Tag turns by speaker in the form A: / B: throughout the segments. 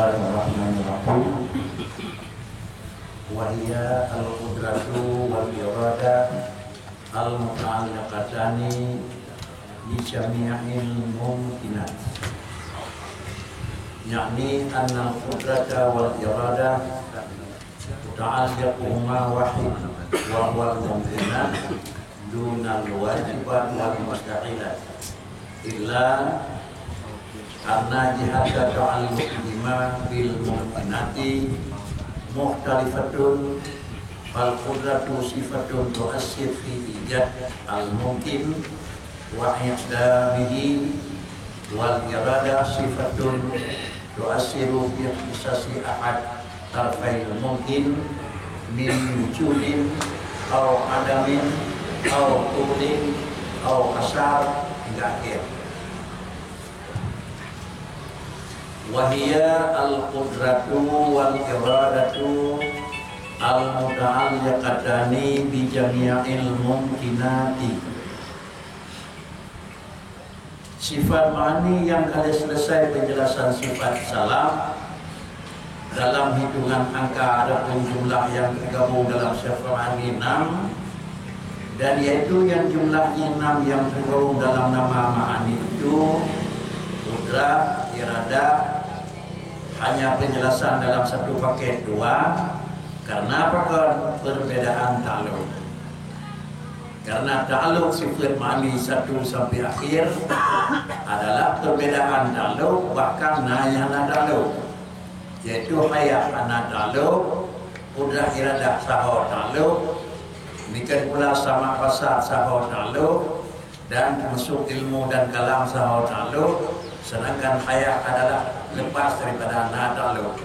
A: Bismillahirrahmanirrahim. Wa hiya al-qudratu wal irada al-muta'alliqatani bi jami'il mumkinat. Yani anna al-qudrata wal irada ta'alliquhuma wahid wa huwa al-mumkinat duna al-wajibat wal mustahilat illa karena jihada ta'alluqihima bil mumkinati mukhtalifatun fal qudratu sifatun tu'assir fi ijad al mumkin wa iqdamihi wal irada sifatun tu'assiru fi ihtisasi ahad tarfail mumkin min wujudin aw adamin aw tulin aw asar hingga akhir. Wahia al-qudratu wal iradatu al-muta'alliqatani bi jami'il mumkinati. Sifat ma'ani yang kali selesai penjelasan sifat salam. Dalam hitungan angka ada pun jumlah yang tergabung dalam sifat ma'ani 6, dan yaitu yang jumlahnya 6 yang tergabung dalam nama ma'ani itu qudrat, irada, hanya penjelasan dalam satu paket 2. Karena apakah perbedaan ta'alluq? Karena ta'alluq sifat ma'ani 1 sampai akhir adalah perbedaan ta'alluq, bahkan nayana ta'alluq, yaitu hayat ana ta'alluq, qudrat irada saho ta'alluq, demikian pula sama fasad saho ta'alluq, dan masuk ilmu dan kalam saho ta'alluq. Sedangkan hayat adalah lepas daripada ta'alluq.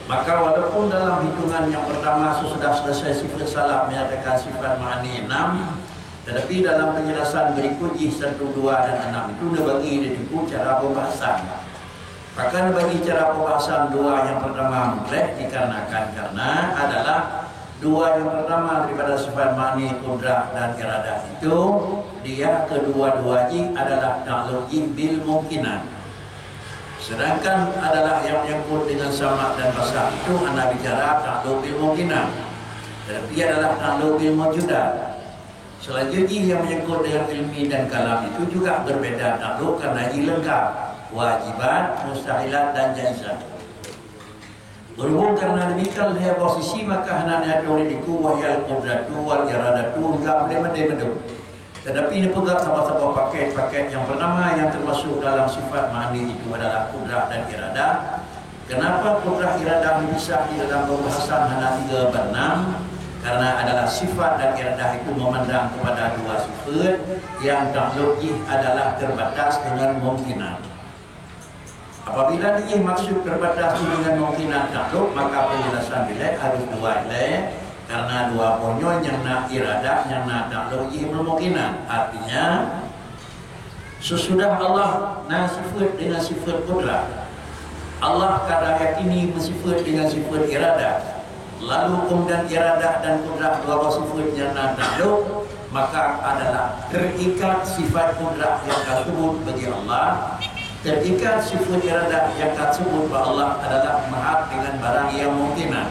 A: Maka walaupun dalam hitungan yang pertama sudah selesai sifat salam menyatakan sifat ma'ani 6, tetapi dalam penjelasan berikut 1, 2 dan 6 itu dia bagi dia cara pembahasan. Bahkan bagi cara pembahasan 2 yang pertama mutlak dikarenakan karena adalah 2 yang pertama daripada sifat ma'ani, qudrat dan iradah itu dia kedua-duanya adalah ta'alluqi bil mungkinat. Sedangkan adalah yang menyangkut dengan sama dan basah itu anda bicara ta'alluq bil mungkinat, tetapi adalah ta'alluq bil mawjudat. Selanjutnya yang menyangkut dengan ilmi dan kalam itu juga berbeda ta'alluq karena ia lengkap, wajibat, mustahilat dan jaizat. Berhubung karena demikian dia posisi maka hendaknya diku wahiyal qudratu wal iradatu enggak boleh mendem. Tetapi ini pegang sama-sama paket yang pertama yang termasuk dalam sifat ma'ani itu adalah qudrat dan iradah. Kenapa qudrat iradah dipisah di dalam pembahasan hanya 3 per 6? Karena adalah sifat dan iradah itu memandang kepada 2 sifat yang ta'alluqih adalah terbatas dengan mungkinat. Apabila dia maksud terbatas dengan mungkinat ta'alluq, maka penjelasan bila harus 2 ilaih. Karena 2 ponyo yang nak iradah, yang nak ta'alluq mungkinat. Artinya sesudah Allah nak sifat dengan sifat qudrat, Allah kadang yakini bersifat dengan sifat iradah, lalu kemudian iradah dan qudrat 2 sifat yang nak ta'alluq, maka adalah terikat sifat qudrat yang tersebut bagi Allah, terikat sifat iradah yang tersebut bagi Allah adalah mahal dengan barang yang mungkinat.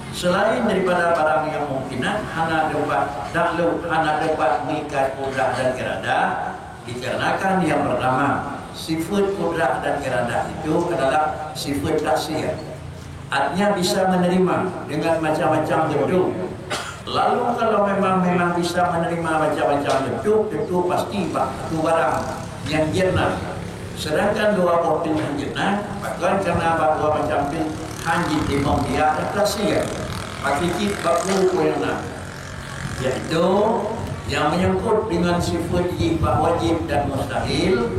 A: Selain daripada barang yang mungkinat, hana dapat ta'alluq, hana dapat mengikat qudrat dan iradah, dikarenakan yang pertama sifat qudrat dan iradah itu adalah sifat taksir. Artinya bisa menerima dengan macam-macam bentuk. Lalu kalau memang bisa menerima macam-macam bentuk, tentu pasti itu barang yang jenah. Sedangkan 2 potin yang jenah, bahkan karena 2 macam itu hanjit imam dia ada taksir. Hakiki baku yang yaitu yang menyangkut dengan sifat wajib dan mustahil,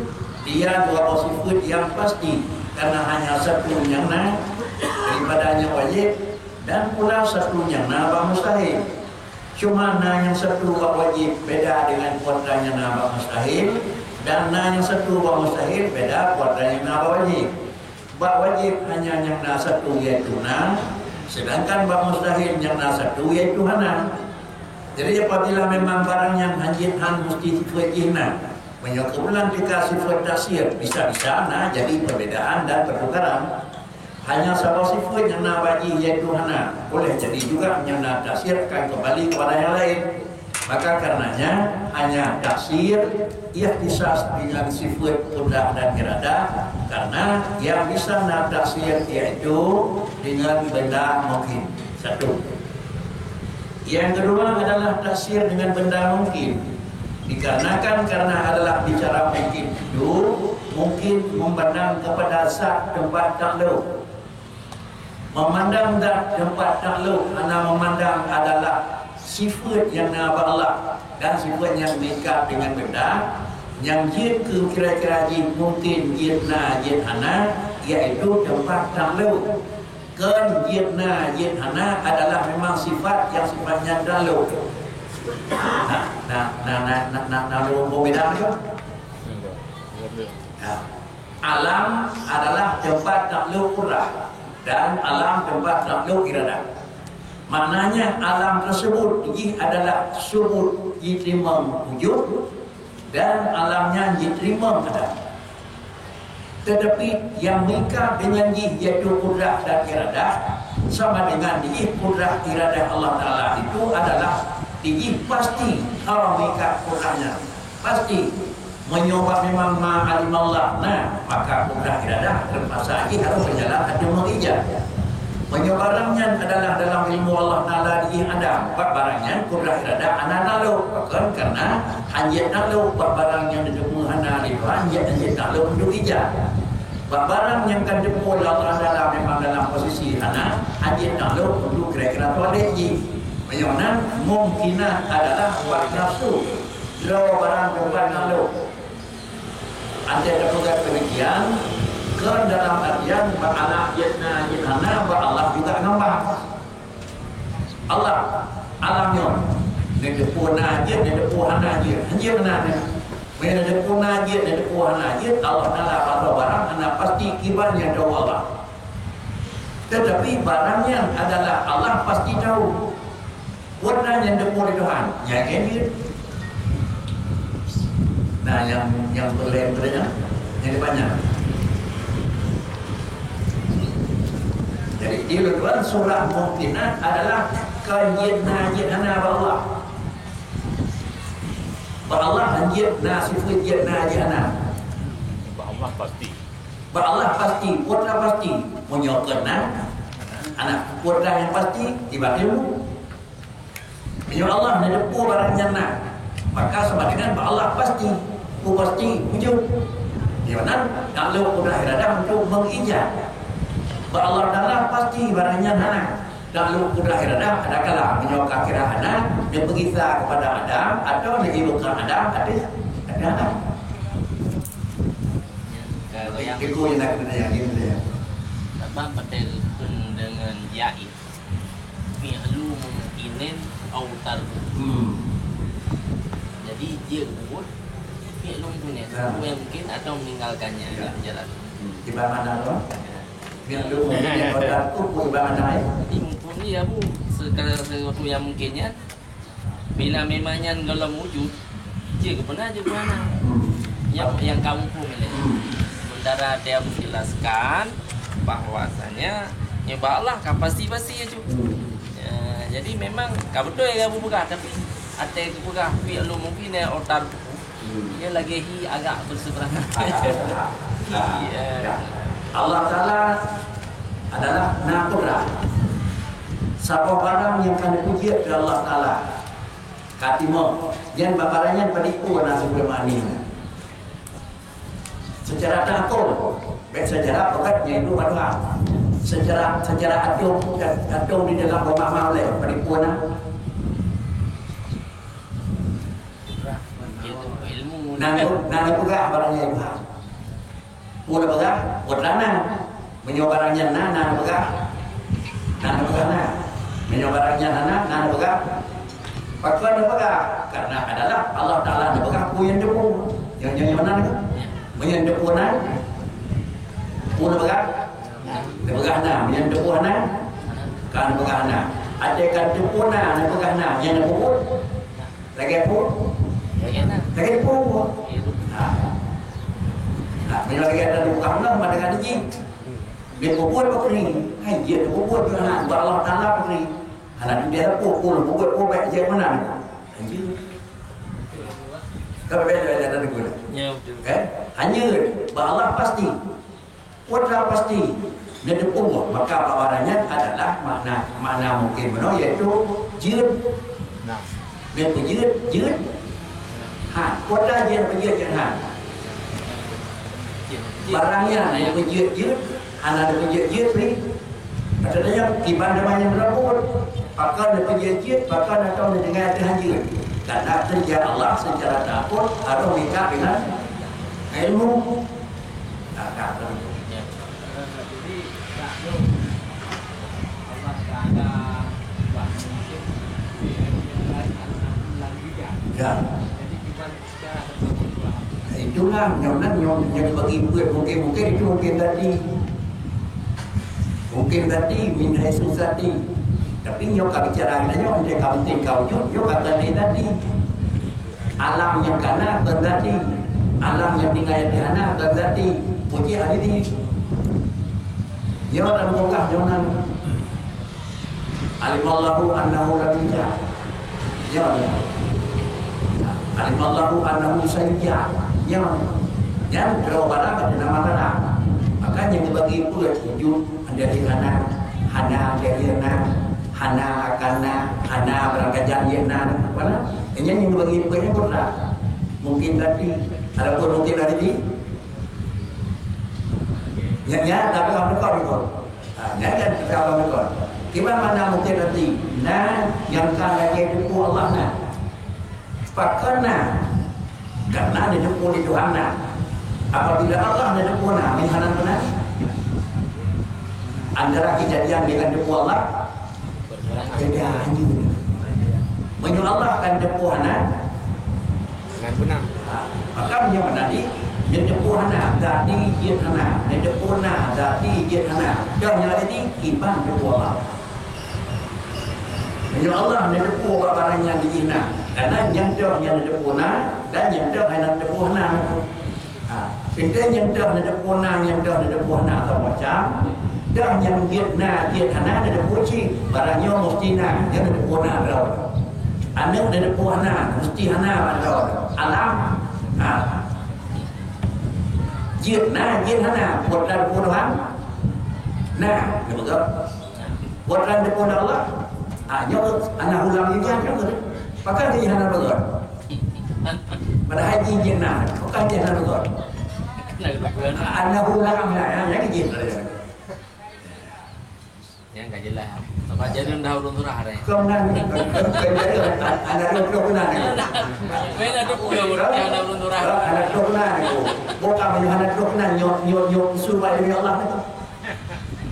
A: dia 2 sifat yang pasti karena hanya satu yang daripadanya wajib dan pula satu yang mustahil. Cuma yang satu wajib beda dengan kuadranya mustahil, dan yang satu mustahil beda kuadranya wajib. Wajib hanya yang satu yaitu sedangkan mustahil yang satu yaitu hana. Jadi apabila memang barang yang hanjit mesti sifat Menyukulan dikasih sifat tasir bisa-bisa nah jadi perbedaan dan pertukaran. Hanya sahabat sifat yang nak bagi iaitu hana boleh jadi juga yang nak tasir akan kembali kepada yang lain. Maka karenanya hanya tasir ia bisa dengan sifat kudrat dan irada, karena yang bisa nak tasir iaitu dengan benda mungkin. Satu. Yang kedua adalah tasir dengan benda mungkin. Dikarenakan karena adalah bicara mungkin itu mungkin memandang kepada zat tempat takluk. Memandang zat tempat takluk, anda memandang adalah sifat yang nama Allah dan sifat yang dekat dengan benda yang jid ke kira-kira jid mungkin jidna jid hana iaitu tempat takluk. Kan jidna jid hana adalah memang sifat yang sifatnya takluk. Berbeda juga. Alam adalah tempat takluk qurrah dan alam tempat takluk irada. Maknanya alam tersebut ini adalah subut diterima wujud dan alamnya diterima ada. Tetapi yang mengikat dengan jih yaitu qurrah dan irada sama dengan jih qurrah irada Allah Ta'ala itu adalah tinggi pasti orang mengikat Qur'annya pasti menyobat memang ma'alimallah. Nah maka qurrah iradah terpaksa lagi harus berjalan atau mengijab. Menyobarangnya adalah dalam ilmu Allah Ta'ala di Adam buat barangnya qurrah iradah anak naluk bahkan karena anjit naluk buat barang yang ditemu hana itu anjit naluk untuk ijab. Buat barang yang kan ditemu Allah Ta'ala memang dalam posisi hana anjit naluk untuk kira-kira toilet ji. Menyonan mungkinan adalah buat nafsu draw barang tempat naluk. Anda dapat demikian ke dalam artian ba'ala jidna jidhana ba'allah juga nambah Allah alamnya nedepu najid nedepu hanajid hanya benarnya nedepu najid nedepu hanajid Allah Ta'ala pada barang anak pasti kibarnya tahu Allah, tetapi barangnya adalah Allah pasti tahu. Warna yang depan Tuhan, yang ini. Nah, yang berlain-berlain, yang banyak. Jadi di luar surah mungkinat adalah kajidna Allah. Allah anjidna sifat jidna jihana.
B: Allah pasti.
A: Allah pasti, warna pasti. Menyokena anak warna yang pasti tiba-tiba. Ya Allah nedepu barang jannah, maka sama dengan Allah pasti wujud. Di mana kalau qurrah iradah untuk mengijab. Allah Ta'ala pasti barang jannah. Kalau qurrah iradah ada kala menyokak kirahana dia berkisah kepada Adam atau diibukan Adam ada Adam.
C: Kalau yang
A: Itu yang nak kena yang ini dia.
C: apa betul dengan yaib. Fi'lu mungkinin autar. Jadi dia kubur fi'lu mungkin yang mungkin atau meninggalkannya dalam jalan.
A: Di mana lo? Fi'lu mungkin autar kubur di mana?
C: Jadi mungkin ya bu sesuatu yang mungkinnya bila memangnya dalam wujud dia kemana aja mana yang kamu pun sementara dia menjelaskan bahwasanya nyembah Allah pasti ya cukup. Jadi memang betul ya kamu buka, tapi ada yang buka fi'lu mungkin ya otar dia lagi agak berseberangan.
A: Allah Ta'ala adalah nakurah. Siapa barang yang akan dipuji oleh Allah Ta'ala katimo yang babarannya padiku nasi bermani secara takul baik secara pokoknya itu adalah secara atom di dalam rumah maulai penipuan nang pegah barangnya itu udah pegah udah menyobarangnya nang pegah menyobarangnya nang pegah pakuan pegah karena adalah Allah Ta'ala pegah punya depu yang mana punya depu udah pegah Pegahna, yang depuhna, kan pegahna. Ada kan depuhna, pegahna, yang depuh, lagi pun, lagi pun. Bila lagi ada bukan lah pada kali ni. Dia buat apa ni? Hai dia buat kerana Allah Taala beri. Anak dia buat buat je mana? Anjir. Kalau beda ada guna.
C: Ya betul.
A: Kan? Hanya Allah pasti. Putra pasti. Dia depung maka bawarannya adalah makna mungkin benar iaitu jid.
B: Nah.
A: Dia jid. Putra dia jid han. Barangnya yang jid. Anak dia jid ni. Katanya kiban namanya berabut. Pakar dia jid, pakar atau dengan terhajir. Karena kerja Allah secara takut harus minta dengan ilmu. Tak.
D: Jadi tak ada Allah Taala mungkin lagi kan.
A: Ya.
D: Jadi kita secara terbuka.
A: Itulah yang bagi mungkin itu mungkin tadi min Yesus tadi. Tapi nyo ka bicara nyo dia ka penting kau nyo kata dia tadi. Alam yang kana berarti alam yang tinggal di sana berarti puji hari ini. Ya dalam bongkah jonan. Alimallahu annahu rabbiya. Ya. Alimallahu annahu sayyid. Ya. Yang berubah pada nama Allah. Makanya dibagi pula wujud dari hana dari hana akana hana berangkat jadiana mana ini yang dibagi pula pula mungkin tadi ada pun mungkin tadi ya tapi apa kau kan apa kau gimana mana mungkin tadi yang kala itu Allah pakana karena ada dukun di Tuhan apabila Allah ada dukun minhanan benar antara kejadian dengan dukun Allah beda anjing menyuruh Allah akan dukun
B: Dengan benar.
A: maka menyuruh tadi dia dukun jadi dia hana dia dukun jadi dia hana dan yang tadi iman dukun Allah menyuruh Allah ada dukun barang yang dihina karena yang dukun dan yang hanya dukun Kita yang dah ada punang, yang dah ada punang atau macam, dah yang dia tanah ada puci, barangnya mesti nak, dia ada punang dah. Anak ada punang, mesti hana dah. Alam, dia hana, buat ada punang, nah, betul. Buat ada punang Allah, nyawa anak ulang ini kan, pakai dia hana betul. Pada haji jenah, bukan jenah betul. Anak ulang yang gitu.
C: Yang enggak jelas. Apa jadi dah urun surah hari.
A: Kemudian anak dokunan.
C: Beda tu urun yang urun surah.
A: Anak dokunan itu. Bukan anak dokunan nyok suruh dari Allah itu.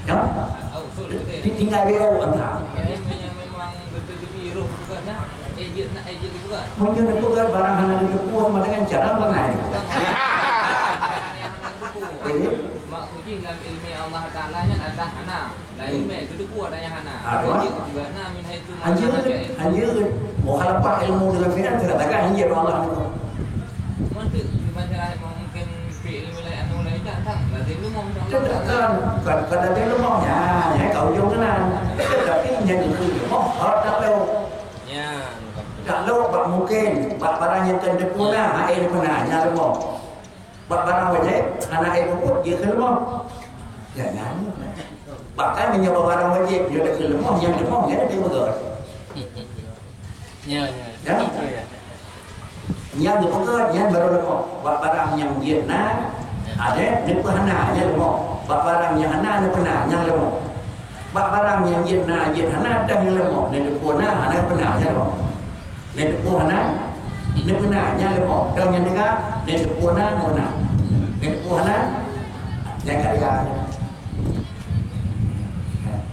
A: Ya. Tinggal dia orang.
D: Memang betul-betul biru bukan dah. Ejit juga.
A: Mungkin itu kan barang anak itu puas dengan cara mengenai.
D: Maksudnya dalam ilmu Allah Ta'ala nya ada hana. Dalam ilmu itu kuat ada yang hana. Ejit juga nah min itu.
A: Anjir. Mau halapa ilmu dengan fi'il terkatakan anjir Allah itu.
D: Mungkin dibaca mungkin fi'il mulai anu mulai datang. Berarti lu mau
A: Kan kada dia lemahnya, ya kau jom kenal. Tapi yang itu mau tak lewat.
C: Ya.
A: Tak lewat mungkin barang yang kendepuna air pernah nyala mau. Barang wajib anak air pupuk dia kelemah. Jangan. Bahkan menyewa barang wajib dia ada kelemah yang lemah dia ada betul.
C: Ya.
A: Yang betul yang baru lemah. Barang yang dia ada dia pernah yang lemah. Barang yang hana dia pernah yang lemah. Barang yang dia hana dah yang lemah. Dia pernah hana pernah yang lemah. Dia pernah dia pernah yang lemah. Dan yang dengar dia pernah. Dia pernah yang kaya.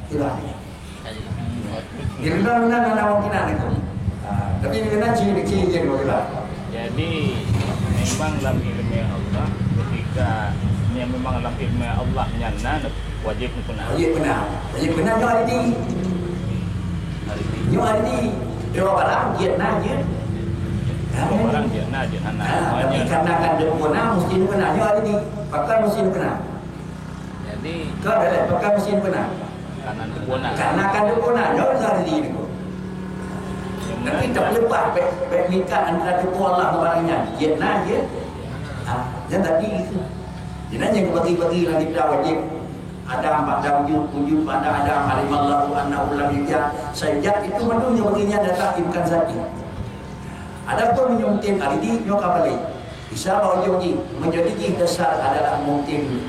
A: Itulah. Irna nama kita itu. Tapi kita ciri-ciri kita.
B: Jadi memang dalam ilmu Allah ketika yang memang dalam ilmu Allah nyana wajib benar.
A: Wajib benar nyo hari ni. Nyo hari ni dua barang dia je.
B: barang dia na je hana.
A: Tapi karena kan dia kena mesti dia kena. Dia ada ni pakai mesti dia kena.
B: Jadi
A: Kau dah pakai mesti dia kena.
B: kanan kepona.
A: Karena kan dia kena. Dia ada di ni. Tapi tak lepas baik nikah antara kedua Allah barangnya. Dia na je. Yang tadi itu. Dia yang bagi-bagi lagi kita wajib. Adam pada wujud pada Adam alimallahu annahu lam yujad. Sejak itu manusia baginya datang imkan zati. Adapun mungkin hari ini nyoka balik. Bisa bawa jogi menjadi dasar adalah mungkin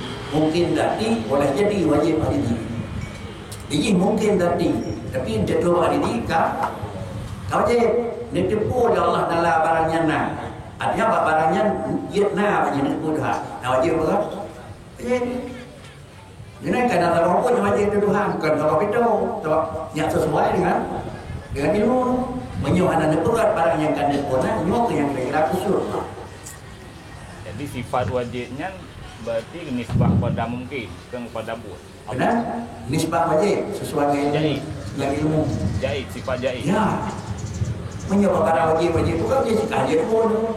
A: dati boleh jadi wajib hari ini. Ini mungkin dati tapi jatuh hari ini kah? Kau je ditipu oleh Allah dalam barangnya na. Artinya apa barangnya na bagi ditipu dah. Nah wajib apa? Jadi kan ada orang pun yang wajib Tuhan bukan kalau itu yang sesuai dengan ilmu menyuruh anak berat barang yang kan dipona nyok yang kira-kira kusur.
B: Jadi sifat wajibnya berarti nisbah pada mungkin kepada buat.
A: Benar? Nisbah wajib sesuai dengan yang ilmu.
B: Jaid, sifat jaid.
A: Ya. Menyuruh barang wajib bukan dia cakap dia pun.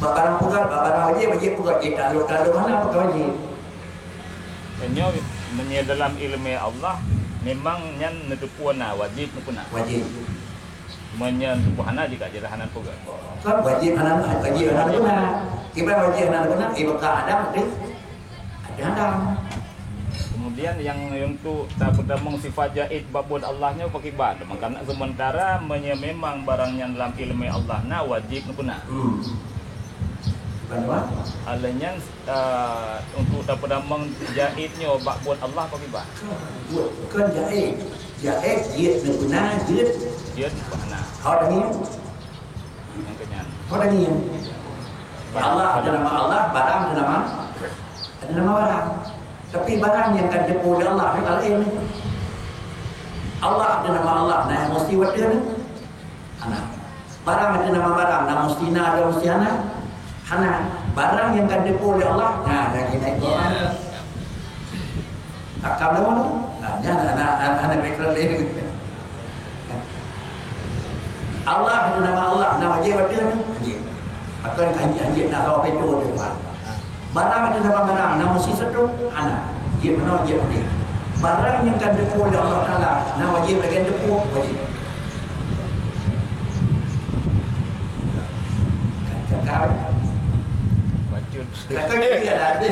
A: Barang bukan barang wajib bukan kita kalau mana pakai wajib.
B: Menye dalam ilmu Allah memang yang netupuana wajib nukuna.
A: Wajib.
B: Menye netupuana jika jelahanan puga.
A: Kan wajib anak guna. Kita wajib anak guna ibaka Adam ada Adam.
B: Kemudian yang tu tak berdamang sifat jaid babun Allahnya pakai bad. Makanya sementara menye memang barang yang dalam ilmu Allah na wajib nukuna. Alanya untuk dapat damang jaidnya babun Allah pakai bad.
A: Bukan jaid dia guna
B: Dia mana?
A: Kau dah ni?
B: Yang kenyan.
A: Kau dah ni? Allah ada nama Allah, barang ada nama barang. Tapi barang yang kan depu oleh Allah ni kalau ini. Allah ada nama Allah, nah mesti wadah ni. Anak. Barang ada nama barang, nah mesti na ada mesti anak. Anak. Barang yang kan depu oleh Allah, nah lagi naik Quran. Tak kau dah mana? Nah, jangan anak mikir lagi. Allah itu nama Allah, nama dia wadah ni. Akan janji nak tahu apa itu dia. Barang itu nama barang, nama si satu anak. Dia benar dia ni. Barang yang kan depu oleh Allah Taala, nama wajib bagian depu wajib. Cakap.
B: Bacut.
A: Cakap dia ada.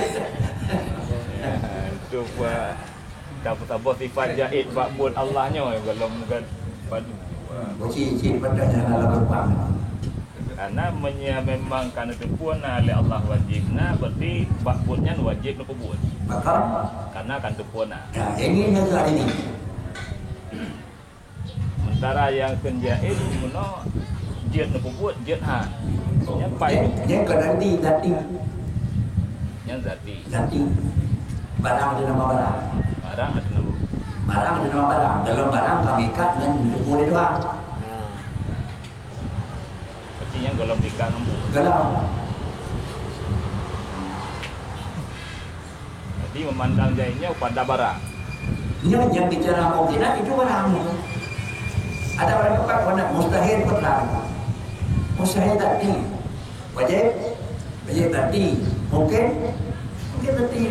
B: Itu buat dapat sifat jaid babun Allahnya kalau bukan padu.
A: Ciri-ciri pada jalan berpang.
B: Karena memang karena tepuan oleh Allah wajibna berarti babunnya wajib nak buat.
A: Maka
B: Karena kan tepuan.
A: nah, ini negara ini.
B: Sementara yang kenjaid meno jid nak buat jid ha. Yang baik
A: Yang ke
B: yang zati.
A: Barang ada nama barang.
B: Barang ada nama.
A: Barang ada nama barang. Dalam barang kami ikat dengan depu dia doang.
B: Berarti yang golong tiga nombor.
A: Galau.
B: Jadi memandang jaidnya pada barang.
A: Yang bicara mungkinan itu barang. Ada orang pakai warna mustahil petang. Mustahil tadi. Wajib tadi. Mungkin tadi.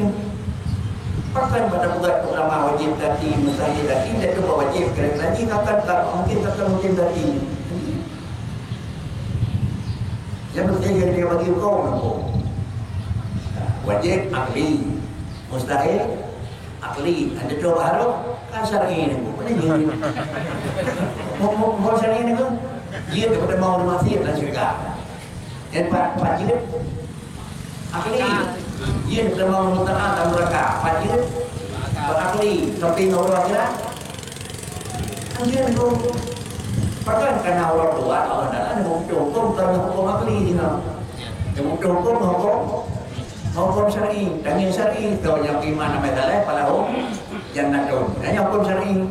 A: Pakai pada buat ulama wajib tadi, mustahil tadi, dan itu wajib. Kerana tadi kakak mungkin tadi. Yang penting yang dia bagi kau. Wajib akli. Mustahil akli. Ada dua baru kan syar'i ni. Mana ni? Mau syar'i ni kan? Dia kepada mau masjid dan syurga. Dan wajib akli. Dia kepada mau muta'ah dan mereka. Wajib akli. Sampai Allah kira. Dia tu. Bahkan karena orang tua Allah Taala menghukum kerana hukum akli ni nak. Menghukum hukum syar'i dan yang syar'i kalau yang iman nama dalil palahu jannatun. Dan yang hukum syar'i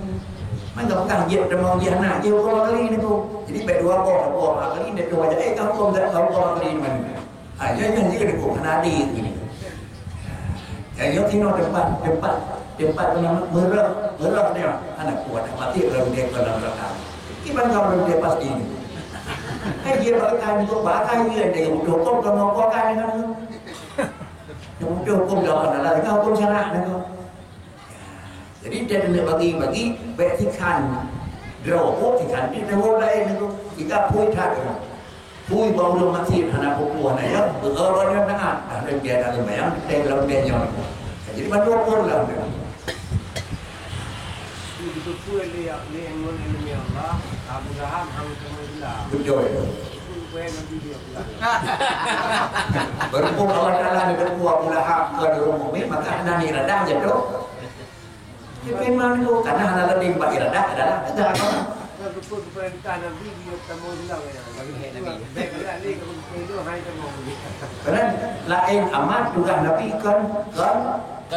A: mana bukan dia mau jannah dia hukum akli ni tu. Jadi baik dua hukum akli dan dua wajib hukum akli ni mana. Jangan jika hukum hadis ni. Yang tino tempat merah dia anak kuat mati dalam dia dalam neraka. Gimana kalau dia pasti ini? Dia pakai untuk pakai dia dia hukum kalau mau pakai kan. Yang hukum jangan ada lagi hukum syara kan. Jadi dia nak bagi betikan draw tikan di draw lain itu kita pui tak. Pui baru masih anak perempuan ya. Orang nak ada dia dalam yang dalam dia yang. Jadi bantu pun lah.
E: Itu pun dia yang ilmu Allah, Abu Lahab harus mengalah.
A: Betul. Berpuluh Allah Taala ni berpuluh Abu Lahab ke dalam mukmin maka anda ni rendah jatuh. Jadi mana tu karena anda lebih bagi rendah adalah rendah.
E: Berpuluh perintah Nabi dia temu bilang bagi Nabi. Baik ni kalau itu hai temu.
A: Kerana lain amat juga Nabi kan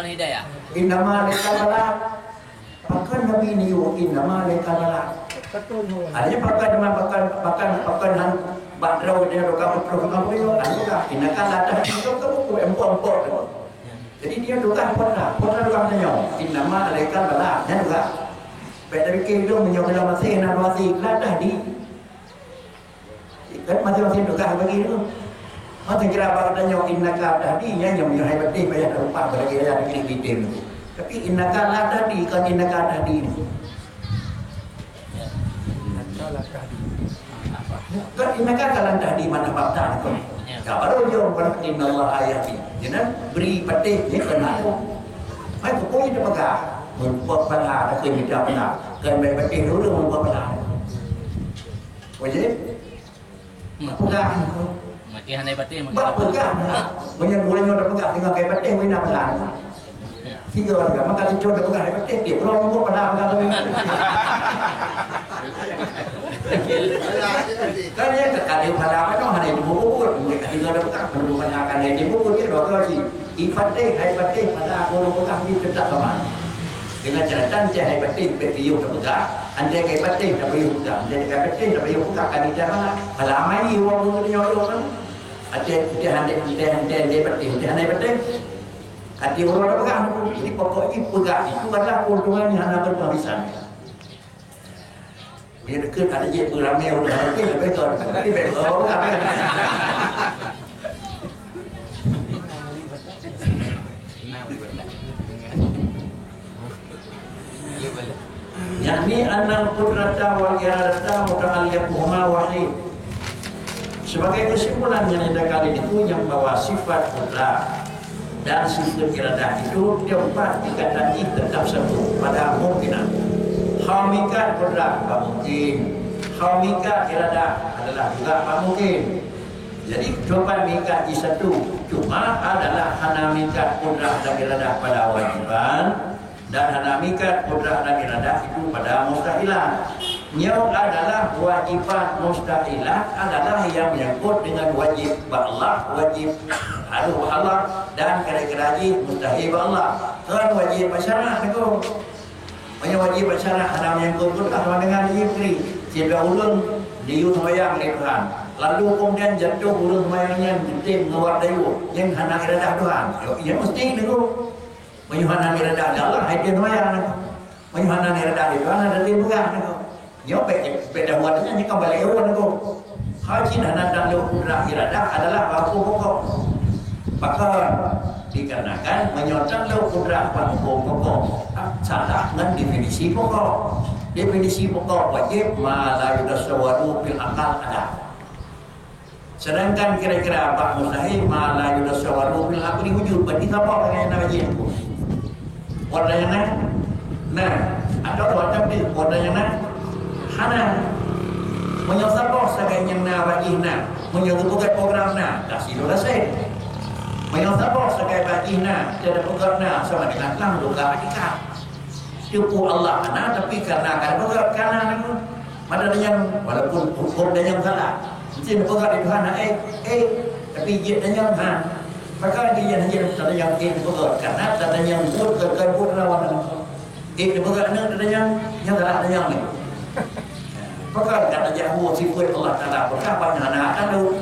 C: hidayah.
A: innama lekabala pakan Nabi ni innama lekabala. Artinya pakan han badrau dia roka program itu anda inakan latah itu tu empok. Jadi dia juga pernah juga tanya innama lekabala dan juga pada fikir menyokong masih masih latah di kan masih juga begitu. Masa kira apa tanya innaka tadi yang hai betul banyak rupa bagi dia di detail. Tapi innaka la tadi kan innaka tadi. Kan innaka kalan tadi mana fakta itu. Ya baru dia orang innallaha ayati. Jadi beri petik ni kena. Mai ko pun itu pakai. Membuat pada ada kita pernah. Kan baik petik dulu membuat pada. Wajib. Pegang.
C: Maki hanai batin
A: Bak pegang. Banyak orang yang pegang dengan kayak batin wina pegang. Tiga orang maka dicoba dah pegang batin dia orang membuat pada pegang lebih. Kan dia terkadang pada apa tu hari ini buku mereka tinggal ada pegang perlu banyakkan hari ini buku dia dua kali. Ibadah hai batin pada orang pegang dia tetap sama. Dengan catatan saya hai batin betiu pegang. Anda kayak batin tapi pegang. Anda kayak batin tapi pegang kan dia mana? Kalau mai orang tu nyoyo kan. Ada dia batin, dia batin. Ada orang pegang. Jadi pokoknya pegang itu adalah keuntungan yang anda berhabisan. Dia dekat ada je beramai orang lagi lebih tu. Tapi betul orang kan. Yani anal qudrata wal iradata muta'alliquhuma wahid. Sebagai kesimpulan yang ada kali itu yang bahwa sifat kudrat dan sifat iradah itu diempat dikatakan tetap satu pada mungkinan. Hamikat kudrat tak mungkin, hamikat iradah adalah juga tak mungkin. Jadi coba mikat di satu cuma adalah hanamikat kudrat dan iradah pada wajiban dan hanamikat kudrat dan iradah itu pada mustahilah. Yang adalah wajibat mustahilah adalah yang menyangkut dengan wajib Allah, wajib haru Allah dan kira-kira mustahil Allah. Kan wajib masyarakat itu. Banyak wajib masyarakat ada menyangkut sama dengan istri. Jika ulun diu sembahyang oleh Tuhan. Lalu kemudian jatuh ulun sembahyangnya tim ngawat dayu yang hana iradah Tuhan. Ya mesti itu. Menyuhana iradah Allah hai dia sembahyang. Menyuhana iradah Tuhan ada tim pegang itu. Yo beda buatnya ni kembali ewan tu. Haji dan dalam kudrat iradah adalah baku pokok. Maka dikarenakan menyontak dalam kudrat pokok salah dengan definisi pokok. Definisi pokok wajib ma la yudasawadu bil akal ada. Sedangkan kira-kira apa mustahil ma la yudasawadu bil akli wujud. Berarti apa yang wajib? Warna yang nah atau warna di warna yang hana menyosabah sebagai yang na bagina menyebutkan program na kasih doa saya menyosabah sebagai bagina tidak program na sama dengan lang doa kita syukur Allah ana tapi karena program karena mana yang walaupun hukum dan yang salah mesti program itu hana tapi dia dan yang han maka dia hanya ada yang program karena ada yang buat lawan program ada yang salah ada yang ni. Maka kata Yahweh sifat Allah Taala berkah anak kandung.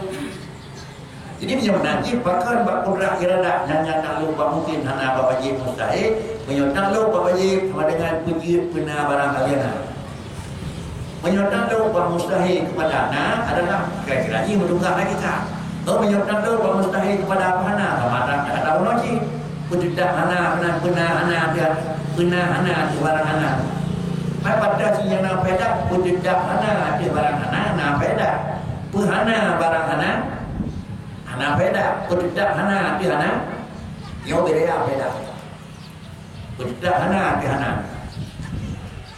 A: Jadi macam nanti bahkan bakudrat iradah yang tak lupa mungkin hana wajib mustahil, menyontak lupa wajib sama dengan puji benar barang kalian. Menyodang mustahil kepada anak adalah kira-kira ini menduga lagi tak. Menyodang mustahil kepada apa anak? Sama ada lagi. Tidak anak benar anak dia benar anak di barang anak. Pada si yang nak pedak tidak anak di barang anak pedak. Puhana barang anak pedak. Tidak anak di anak. Yang berbeda pedak. Tidak anak di anak.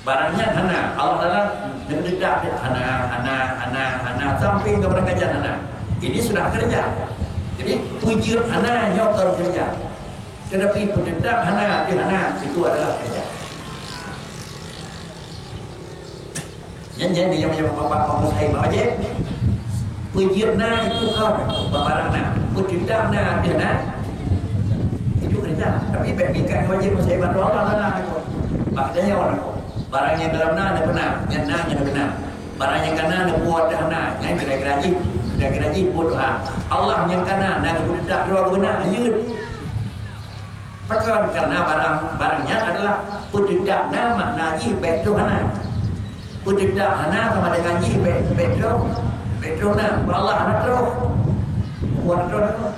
A: Barangnya anak. Allah dalam tidak anak sampai ke perkajian anak. Ini sudah kerja. Jadi puji anak yang kerja. Tetapi pendedak anak itu adalah kerja. Yang jadi yang bapak saya baca, puji anak itu kau barang anak, pendedak anak itu kerja. Tapi berikan wajib saya bantu Allah lah itu. Maknanya orang barang yang dalam anak benar, yang anak benar. Barang yang kanan buat anak, yang kira-kira buat Allah yang kanan dan pendedak dua benar ayat. Karena barangnya adalah pujidak nama naji betuhana. Pujidak hana sama dengan ji betuhana. Allah anak roh. Buat roh.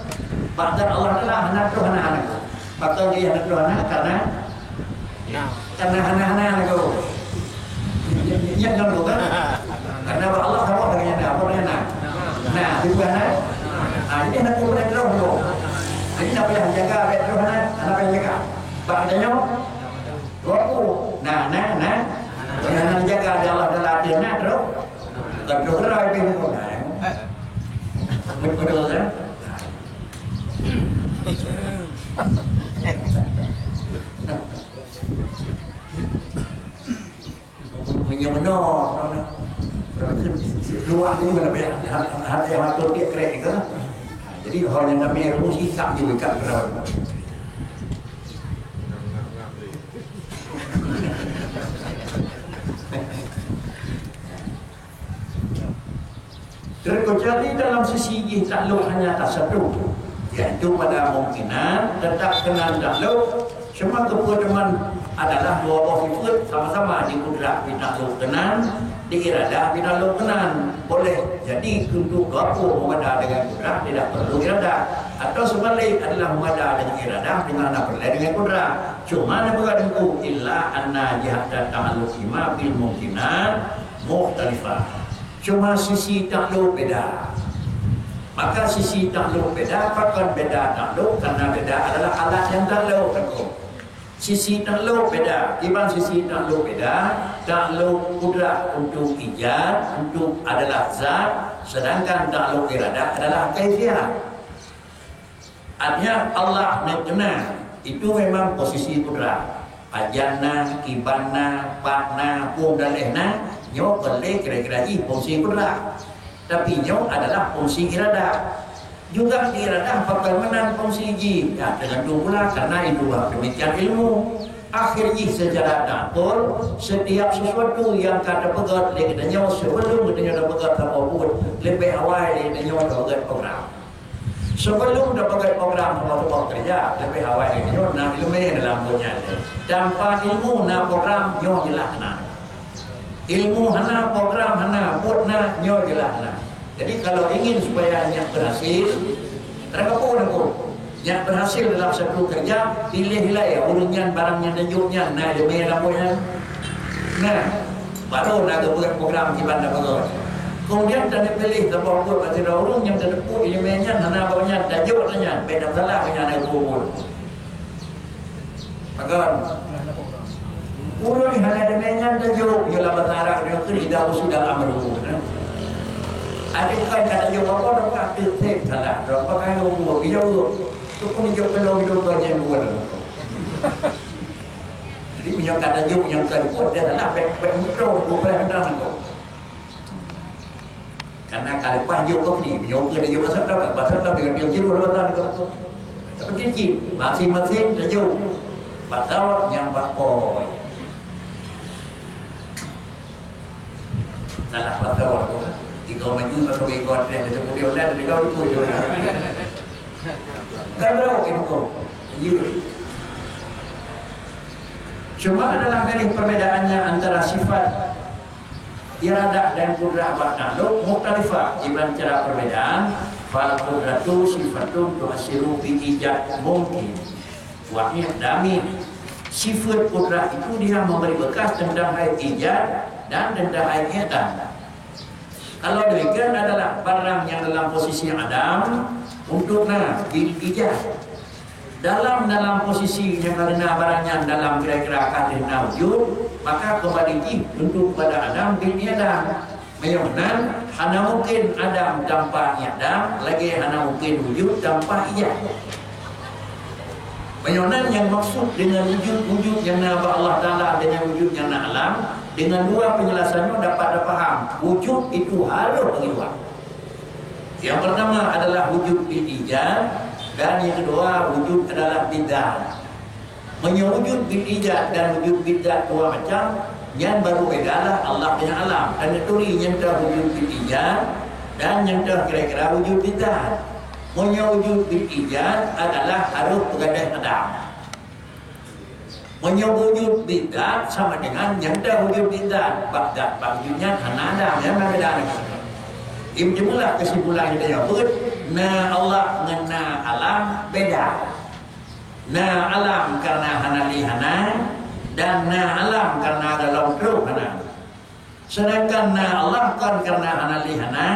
A: Bahkan Allah adalah anak roh anak. Bahkan dia anak roh anak karena hana itu. Yang kalau kan? Karena Allah tahu dengan apa anak. Nah, juga anak. Ini anak roh. Ini apa yang jaga betul apa yang jaga? Badannya rohku. Nah. Yang jaga adalah hatinya terus. Terus rai itu. Betul kan? Yang benar. Luar ini benar-benar hati yang atur dia kerek itu. Jadi hal yang namanya rumus hisap juga kat berapa. Terkecuali dalam sisi takluk hanya tak satu, iaitu pada kemungkinan tetap kenal takluk. Semua keputusan adalah dua sifat sama-sama dikudrat bitakluk kenan, diiradah bitakluk kenan. Boleh jadi untuk gapur memadah dengan kudrat tidak perlu iradah, atau sebalik adalah memadah dengan iradah dengan tak perlu dengan kudrat. Cuma nak beradu illa anna jihad ta'alluq ima bil mungkinat mukhtalifah. Cuma sisi takluk beda. Maka sisi takluk beda, apakah beda takluk? Karena beda adalah alat yang takluk. Sisi takluk beda. Iban sisi takluk beda. Takluk kudrat untuk ijad, untuk adalah zat, sedangkan takluk iradah adalah kaifiat. Artinya Allah mengenal itu memang posisi kudrat. Ajanna, kibana, pakna, pun dan lehna, nyo boleh kira-kira fungsi kudrat. Tapi nyo adalah fungsi iradah. Juga iradah bagaimana fungsi ji. Ya, tergantung pula karena itu demikian ilmu. Akhirnya secara datul setiap sesuatu yang kata pegat lekatnya sebelum katanya dah pegat apapun lebih awal lekatnya dah pegat program. Sebelum dah pegat program waktu kerja lebih awal lekatnya nak ilmu dalam dunia. Tanpa ilmu na program nyo jelas na. Ilmu hana program hana buat na nyo jelas na. Jadi kalau ingin supaya yang berhasil, terangkapun yang berhasil dalam satu kerja, pilihlah ya urunyan barangnya dan juknya, nah demi lampunya, nah baru nak buat program di bandar bagus. Kemudian dan dipilih terbawa buat masih urung yang terdepu ilmunya, nana bawanya dan juknya, beda salah punya ada kubur. Agar urung hanya demenya dan juk, ialah batara dia kerja sudah amru. Ada kan kata jawab apa dah kata tek salah. Berapa kali ngomong video tu pun jawab kalau video banyak dua. Jadi punya kata jawab yang kedua dia salah baik mikro bukan hendak tu. Karena kalau panjang kau ni video dia jawab pasal dah dengan dia jiru lepas tu. Tapi kecil masing-masing dia jawab. Pasal yang bakoi. Salah pasal tu. Kau maju masuk ikut dia jadi dia dah kau itu je. Kan berapa itu? Cuma adalah garis perbedaannya antara sifat iradah dan kudrah buat takluk mukhtalifah dengan cara perbedaan. Fal qudratu sifatun tu'asiru bi ijad mungkin. Wahid damin. Sifat kudrah itu dia memberi bekas tentang hal ijad dan tentang hal edan. Kalau demikian adalah barang yang dalam posisi adam untuk bil ijad. Dalam posisi yang karena barangnya dalam kira-kira kadina wujud, maka kembali untuk pada adam bil ijad. Menyebutkan hanya mungkin adam tanpa ijad, lagi hanya mungkin wujud tanpa ijad. Menyebutkan yang maksud dengan wujud yang nama Allah Ta'ala dengan wujud yang nama alam, dengan dua penjelasannya dapat dipaham. Wujud itu harus bagi dua. Yang pertama adalah wujud bil ijad, dan yang kedua wujud adalah bidah. Menyewujud bil ijad dan wujud bidah dua macam. Yang baru bedalah Allah dengan alam. Dan itu yang wujud bil ijad dan yang kira-kira wujud bidah. Menyewujud bil ijad adalah harus bergadai adam. Menyewujud bidah sama dengan yang wujud bidah. Bagdad wujudnya hana adam. Yang berbeda. Inilah kesimpulan kita nyebut. Na Allah dengan alam beda. Na alam karena hana lihana, dan na alam karena dalam ruh hana. Sedangkan na Allah kan karena hana lihana,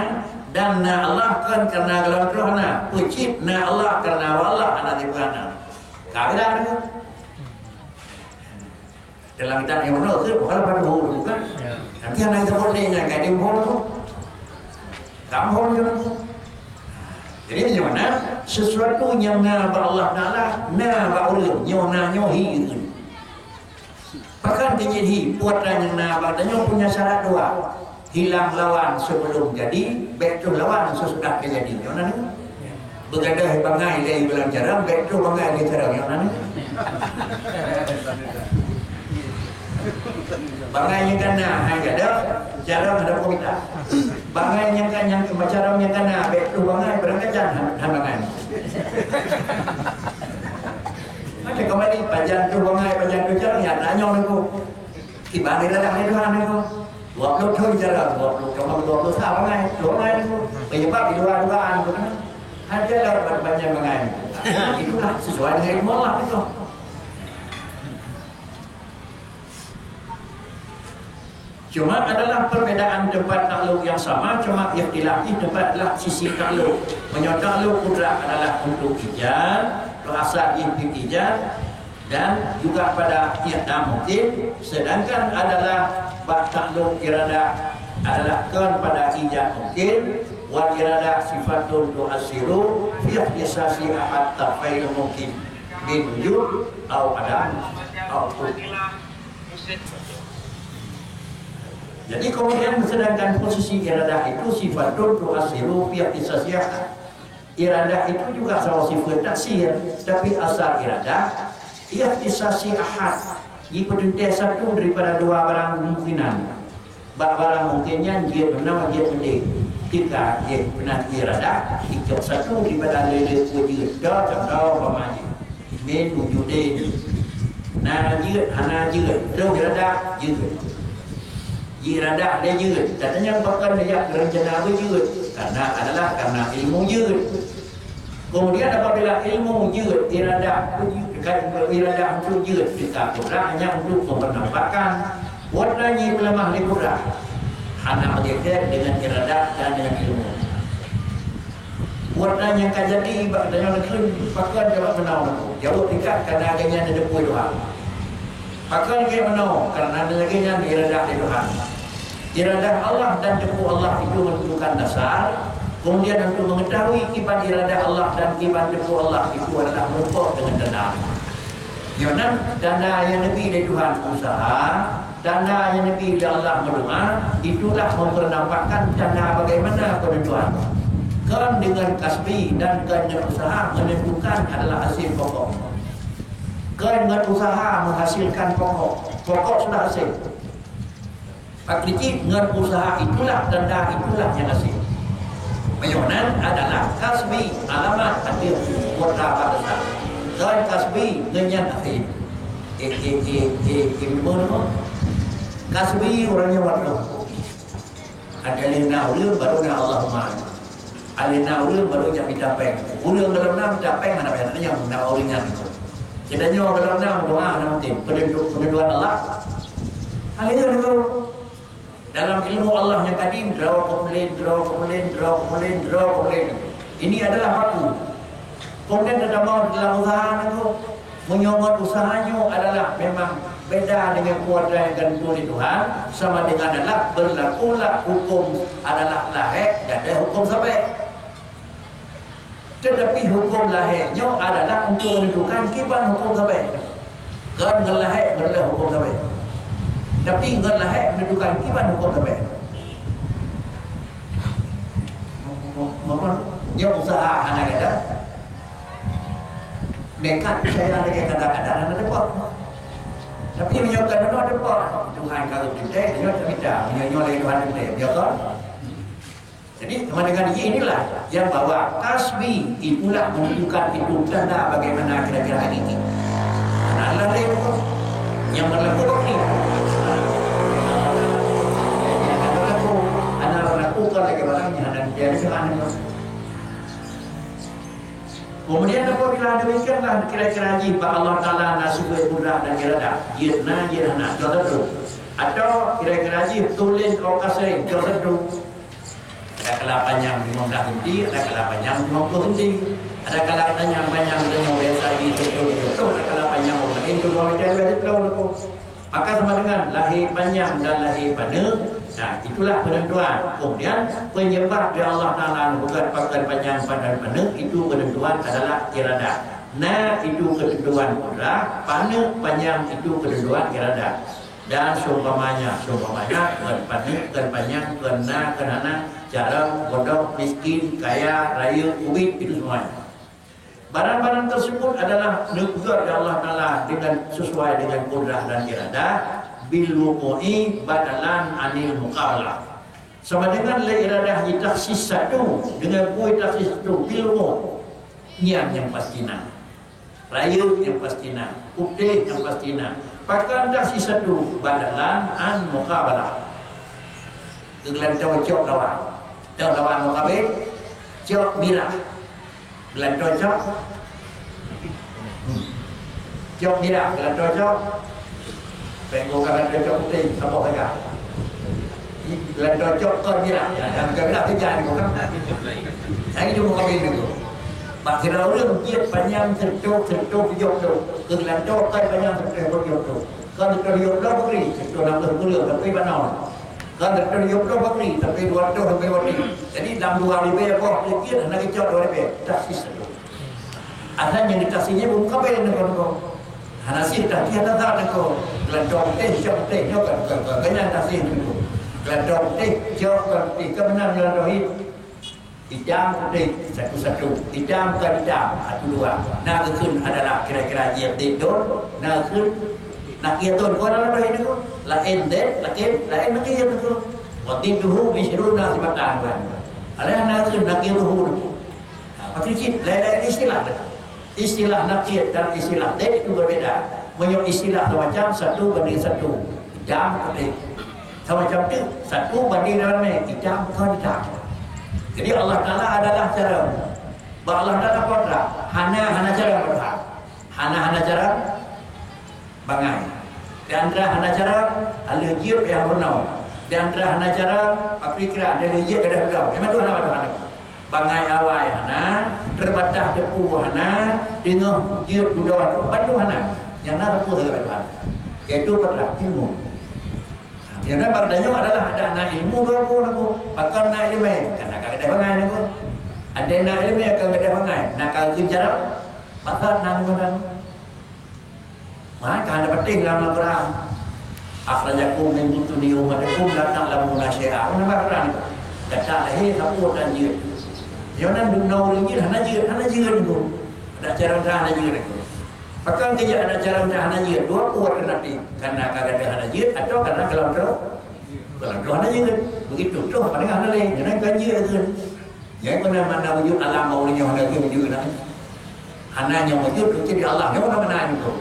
A: dan na Allah kan karena dalam ruh hana. Ucip na Allah karena Allah hana dibana. Kaidah itu. Dalam kitab yang mana tu bukan pada hulu kan? Nanti anak itu bolehnya kayak di hulu. Kamu hulu. Jadi bagaimana? Sesuatu yang nama Allah Ta'ala, nama Allah, nyohi itu. Bahkan terjadi puatan yang nama katanya punya syarat dua. Hilang lawan sebelum jadi, betul lawan sesudah terjadi. Yang mana? Bergadah bangai dari bilang jarang, betul bangai dari jarang. Yang mana? Bangai yang kena, hanya ada, jarang ada komita. Bangai yang kan yang kemacaran yang kena, betul bangai berangkat jangan bangai. Ada kembali panjang tu jarang ya tanya aku. Tiba ni dah ni Tuhan aku. 20 tahun jarang, 20 tahun bangai, aku. Penyebab dua-duaan tu kan. Ada lah banyak bangai. Itulah sesuai dengan ilmu Allah itu. Cuma adalah perbedaan tempat takluk yang sama, cuma ikhtilafi tempatlah sisi takluk. Takluk kudrah adalah untuk ijad, asal ijad, dan juga pada ijad mungkin. Sedangkan adalah takluk iradah adalah kan pada ijad mungkin. Wal iradah sifatun tu'asiru fi ihtisasi ahad tafail mungkin min wujud atau adam atau jadi kemudian sedangkan posisi iradah itu sifatun tu'asiru fi ihtisasi ahad. Iradah itu juga sama sifat taksir, tapi asal iradah ihtisasi ahad. Ia berdiri satu daripada dua barang kemungkinan. Barang mungkinnya dia benar, dia pendek. Jika dia benar iradah, ikut satu daripada lele wujud. Dah contoh pemaji. Min wujudin. Nah jid, hana jid. Terus iradah jid. Iradah dia jid. Katanya bahkan dia rencana jid. Karena ilmu jid. Kemudian apabila ilmu jid, iradah untuk jid, kita kudrahnya untuk mempernampakkan warnanya melemah di kudrah. Hanya berbeda dengan iradah dan dengan ilmu. Warnanya kan jadi bagainya negeri pakar jawab menau. Jauh tingkat karena agaknya ada depui Tuhan. Pakar dia menau karena agaknya iradah di Tuhan. Iradah Allah dan depui Allah itu menentukan dasar. Kemudian untuk mengetahui kibat iradah Allah dan kibat depui Allah itu adalah merupakan dengan dana. Yang dana yang lebih dari Tuhan usaha. Tanda yang Nabi Allah berdoa, itulah mempernampakkan tanda bagaimana penentuan. Kan dengan kasbi dan dengan usaha menentukan adalah hasil pokok. Kan dengan usaha menghasilkan pokok. Pokok sudah hasil. Praktik dengan usaha itulah tanda itulah yang hasil. Menyunan adalah kasbi alamat hadir warna pada saat. Kan kasbi dengan akhir. Kasbi orangnya warna. Ada lina ulang baru na Allahumma. Alina ulang baru yang kita peng. Ulang dalam nama kita peng mana yang yang nak oringan itu. Kita nyawa dalam nama doa nama tim pendudukan Allah. Alina itu dalam ilmu Allah yang kadim draw komplain. Ini adalah baku. Kemudian ada mau dalam usaha itu menyomot usahanya adalah memang beda dengan kuasa yang gantung di Tuhan, sama dengan adalah berlakulah hukum adalah lahir dan ada hukum sampai. Tetapi hukum lahirnya adalah untuk menentukan kiban hukum sampai. Kan lahir berlaku hukum sampai. Tapi kan lahir menentukan kiban hukum sampai. Dia usaha anak kita. Dekat saya lagi kadang-kadang ada apa? Tapi menyokong itu ada apa? Tuhan kalau kita, dia tidak menyokong Tuhan kita, dia kan? Jadi teman dengan inilah yang bawa kasbi itulah menunjukkan itu tanda bagaimana kira-kira hari ini. Karena Allah yang berlaku ini. Yang berlaku kalau bagaimana dan dia sekarang. Kemudian apabila demikianlah kira-kira jika Allah Ta'ala nasibah mudah dan irada jirna jodoh atau kira-kira jika tulis okasai jodoh ada kelapan yang 15 inti, ada kelapan yang 50 inti, ada kelapan yang banyak dengan biasa itu ada kelapan yang mungkin itu maka sama dengan lahir panjang dan lahir panjang. Nah, itulah penentuan. Kemudian penyebab dari Allah Ta'ala bukan pakar panjang pada penuh itu penentuan adalah irada. Nah, itu ketentuan kudra, panjang itu ketentuan irada. Dan seumpamanya kan panjang, kenana, jarang, bodoh, miskin, kaya, rayu, ubit itu semuanya. Barang-barang tersebut adalah negara dari Allah Ta'ala dengan sesuai dengan kudra dan irada. Bil-wuqu'i badalan anil muqabalah. Sama dengan la iradah taksis satu dengan kuih taksis satu bil-wuqu' yang pastinya, rayu yang pastinya, putih yang pastinya. Pakai taksis satu badalan an muqabalah. Kegelan cocok lawan muqabil cok mirah. Gelan cocok cok mirah, gelan cocok Penggo kalau cocok putih apa saja. Kalau cocok kau bilang, yang kau bilang kerja ni bukan. Saya cuma kau bilang tu. Bagi orang dia panjang tercok hijau tu. Kalau cocok panjang tercok hijau tu. Kalau tercok dah beri, tercok nak berkuliah tapi banon. Kalau tercok dah beri tapi 200 sampai 200. Jadi dalam 2 ribu apa? Dia nak cocok 2 ribu. Tak sisa tu. Ada yang dikasihnya bukan kau yang kau. Hanasih tak kita tak nak kau. Geladong teh, jok teh, jok kan, kenyan tasih itu. Geladong teh, jok kan, kemenang geladong hijam putih satu-satu, hijam ke hijam, satu dua. Nah kekun adalah kira-kira yang tidur, nah kekun, nak kiatun kau adalah doa itu, lain deh, lain nak kiatun tu. Waktu itu bisru nak sibatan kan. Ada nak kekun nak kiatun. Apa sih? Lain istilah nakir dan istilah deh itu berbeda. Menyok istilah macam satu banding satu jam putih semacam itu satu banding ramai jam kan jam. Jadi Allah Ta'ala adalah cara Allah Ta'ala kodra hana cara kodra hana cara bangai di antara hana cara al-hijib yang bernau di antara hana cara apikra dan hijib ada berau memang tu hana bangai awai hana terbatas depu hana dengan hijib budawan bantu hana yang nak aku dengan Tuhan, itu adalah ilmu. Yang nak berdaya adalah ada anak ilmu aku, pakar nak ilmu, karena kagak bangai aku. Ada nak ilmu yang kagak bangai, nak kagak cara, pakar nak ilmu. Maka ada penting dalam Al-Quran. Akhrajakum min butuni ummatikum datang dalam munasyiah. Apa nama Quran itu? Kata lahir sapur dan jir. Yang nak dunau lagi, hana jir itu. Ada cara hana jir itu. Maka dia ada cara untuk hanajir dua kuat nanti karena kagak ada hanajir atau karena kalau hanajir begitu tuh pada nggak ada jangan ganjil itu yang mana wujud alam maunya hanajir wujud nanti hananya wujud jadi Allah yang mana itu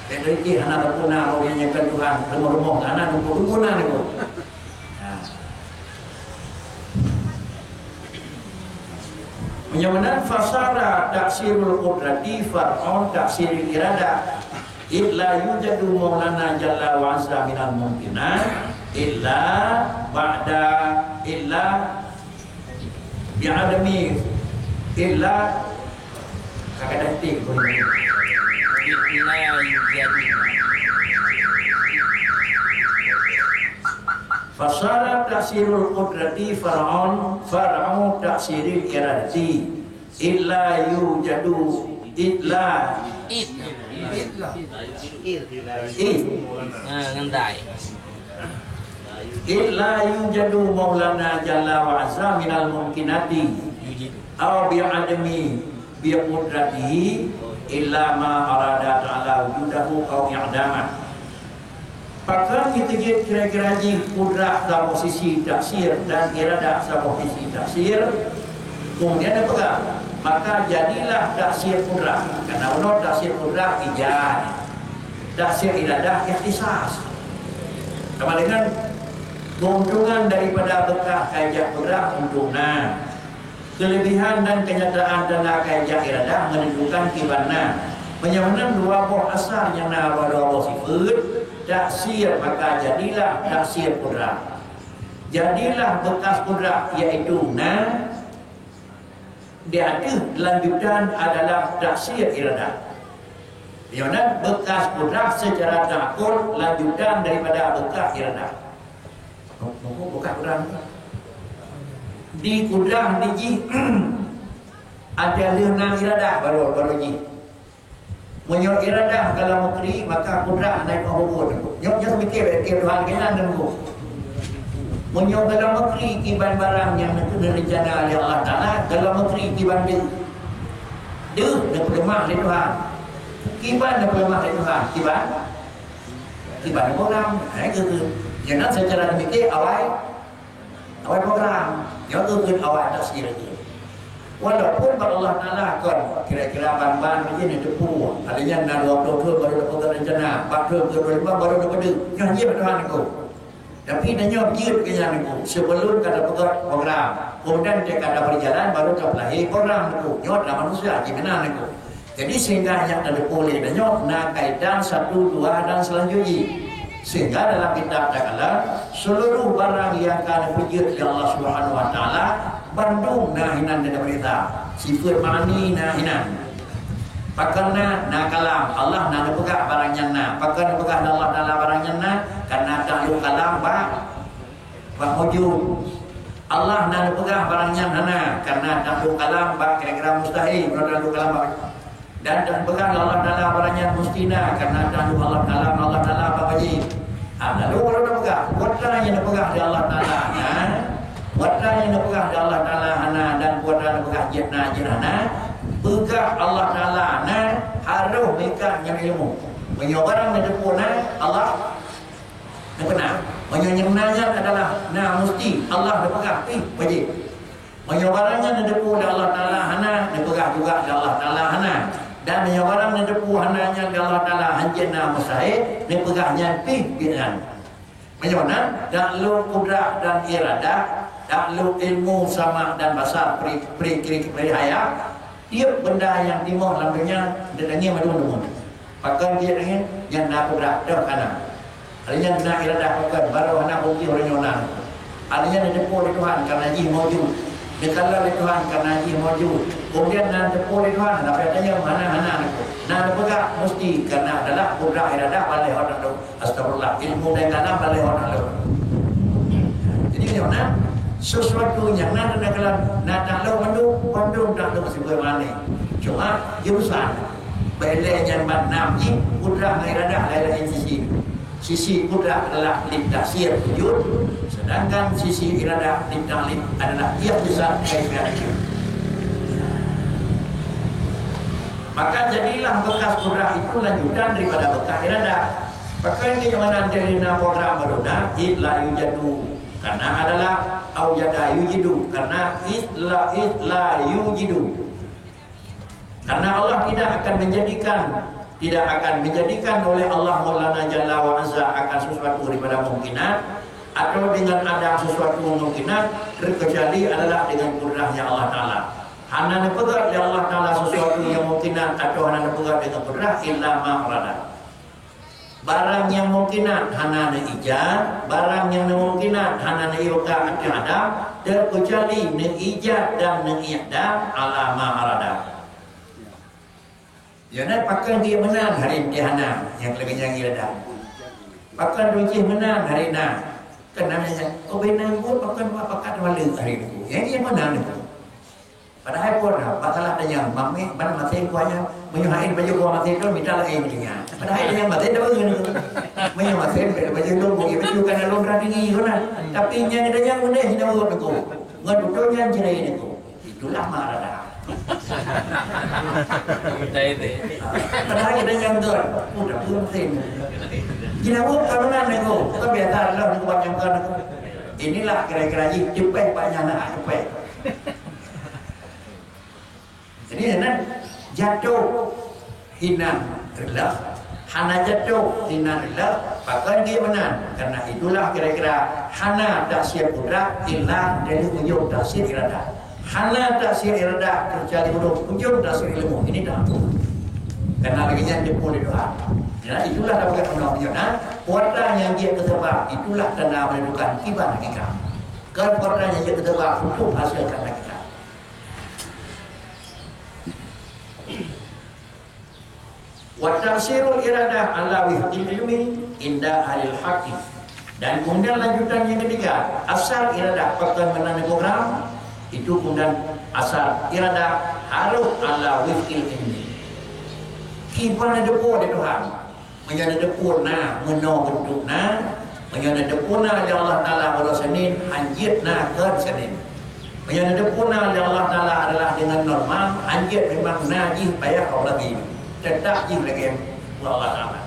A: jadi hana punah yang kan Tuhan rumah-rumah hana guna itu Menyamanan fasara taksirul qudrati far'un taksiril irada illa yujadu maulana jalla wa azza minal mumkinat illa ba'da illa bi'adami illa kakak detik fasara taksirul qudrati far'un taksiril iradati illa yujadu illa
C: ngendai
A: illa yujadu maulana jalla wa azza minal mumkinati aw bi'adami bi'qudratihi illa ma arada ta'ala wujudahu aw i'damah. Pakar kita kira-kira ji kudrah dalam posisi taksir dan iradah dalam posisi taksir, kemudian apa? Maka jadilah taksir kudrah. Karena Allah taksir kudrah ijad, taksir iradah ikhtisas. Sama dengan keuntungan daripada bekah kaijah kudrah untungna, kelebihan dan kenyataan dalam kaijah iradah menentukan kibana. Menyamakan dua buah asal yang nama dua sifat. Taksir maka jadilah taksir kudrah. Jadilah bekas kudrah yaitu dia ada lanjutan adalah taksir iradah. Yang mana bekas kudrah secara takul lanjutan daripada bekas iradah. Bekas kudrah di kudrah di ada lena iradah baru ji. Menyok iradah kalau mukri maka kudrah naik mahbub. Nyok jangan mikir Tuhan kena nunggu. Menyok kalau mukri kiban barang yang itu direncana oleh Allah Taala, kalau mukri kiban dia dah lemah di Tuhan. Kiban dah lemah di Tuhan. Kiban program. Itu jangan secara mikir awal program. Jangan tu awal taksir itu. Walaupun kalau Allah Ta'ala kan kira-kira ban-ban begini depu, adanya nak 20 baru dapat rencana, 40 ke 25 baru dapat nyanyi Tuhan aku. Tapi nanya biar kenyan aku sebelum kada pegat program. Kemudian dia kada berjalan baru terlahir program aku. Nyot lah manusia gimana aku. Jadi sehingga yang ada boleh dan nyot nak kaitan 1, 2 dan selanjutnya. Sehingga dalam kitab takala seluruh barang yang kada wujud ya Allah Subhanahu wa taala Bandung nahinan dan berita sifat mani nahinan pakarna kalam Allah nak pegah barangnya na pakar pegah Allah dalam barangnya na karena takluk kalam ba wujud Allah nak pegah barangnya na karena takluk kalam ba kira-kira mustahil takluk kalam dan pegah Allah dalam barangnya mustina karena takluk Allah dalam ba wajib lalu kalau pegah kuatlah yang pegah di Allah Taala Wata yang dipegang di Allah Ta'ala dan kuasa yang dipegang jihna pegah Allah Ta'ala haruh mereka yang ilmu menyobarang dan depuna Allah yang benar menyemnanya adalah mesti Allah dipegang wajib menyobarangnya dan depu di Allah Ta'ala dipegang juga di Allah Ta'ala dan menyobarang dan depu hananya di Allah Ta'ala hanjina mustahil dipegahnya pimpinan menyobarang dan lu kudrah dan iradah Dakluk ilmu sama dan basar perihaya dia benda yang timur lambungnya dengannya madu-madu pakai dia dengan yang nak kudrah dah kanan artinya nak iradah pakai baru anak bukti orang yonan artinya depo di Tuhan karena jih mawujud dikala di Tuhan karena jih mawujud kemudian nak depo di Tuhan apa katanya mana nak pegak mesti karena adalah kudrah iradah balai orang tu astagfirullah ilmu dan kalam balai orang tu jadi yonan sesuatu yang nak tahu mandung tak tahu sebuah mana. Cuma jurusan bela yang benam ni kudrah iradah lain sisi kudrah adalah lintasir wujud, sedangkan sisi iradah lintalin adalah ia besar kaifiat. Maka jadilah bekas kudrah itu lanjutan daripada bekas iradah. Maka ini yang mana dari program barudah illa yujadu karena adalah aujada yujidu karena itla yujidu karena Allah tidak akan menjadikan oleh Allah Maulana Jalla wa Azza akan sesuatu daripada mungkinat atau dengan ada sesuatu mungkinat terkecuali adalah dengan kudrahnya Allah Ta'ala Hana pegat ya Allah Ta'ala sesuatu yang mungkinan atau hana pegat dengan kudrat illa ma'rada. Barang yang mungkinan hana ijab, barang yang mungkinan hana yuka ada terkecuali ijab dan i'dam ala ma'rada. Jangan pakai dia menang hari ini hana yang lebih yang irada. Pakai runcih menang hari ini. Kenapa? Oh benar pun pakai pakat walau hari ini. Yang dia menang itu. Padahal pun masalah dengan mami mana masih kuanya menyuhain baju gua masih itu minta lagi begini. Padahal dengan masih dah begini. Menyuhain baju lu bagi baju kan lu radingi kan. Tapi yang ada yang mana hina buat aku. Ngaduk yang cerai ini tu. Itulah marah.
C: Mudah itu.
A: Padahal ada yang tu. Udah belum sen. Gila buat kalau mana aku. Kita biasa lah aku buat yang kan. Inilah kira-kira ini cepet banyak nak cepet. Jadi hendak jatuh hina rillah, hana jatuh hina rillah, bahkan dia menang. Karena itulah kira-kira hana taksir kudrat illa dari ujung taksir irada. Hana taksir irada terjadi ujung taksir ilmu. Ini dah. Karena bagian jempol doa. Ya, itulah dapat menunjukkan kuasa yang dia ketebak. Itulah tanda menentukan kibar kita. Kalau kuasa yang dia ketebak untuk hasilkan kita. Wa tafsirul iradah ala wifqil ilmi inda ahli al-haqqi. Dan kemudian lanjutan yang ketiga, asal iradah pakai menandai program itu kemudian asal iradah harus ala wifqil ilmi. Kibana depo de Tuhan. Menjadi depo na meno bentuk na, menjadi depo na Allah Taala pada Senin, anjit na ke Senin. Menjadi depo na Allah Taala adalah dengan normal, anjit memang najis payah kau lagi. Tetap lagi Allah Ta'ala.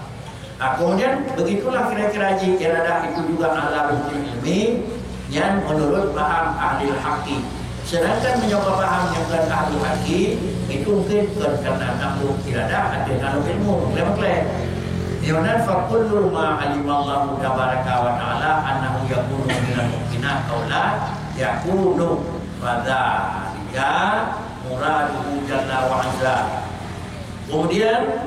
A: Kemudian begitulah kira-kira iradah itu juga ala ilmi yang menurut paham ahli haqi. Sedangkan mencoba paham yang bukan ahli haqi itu mungkin karena nakluk iradah ada nakluk ilmu klaim-klaim. Yanan fakullu ma alimallahu tabaraka wa ta'ala annahu yakunu minal mumkinat qawla yakunu fadzalika muraduhu jalla wa azza. Kemudian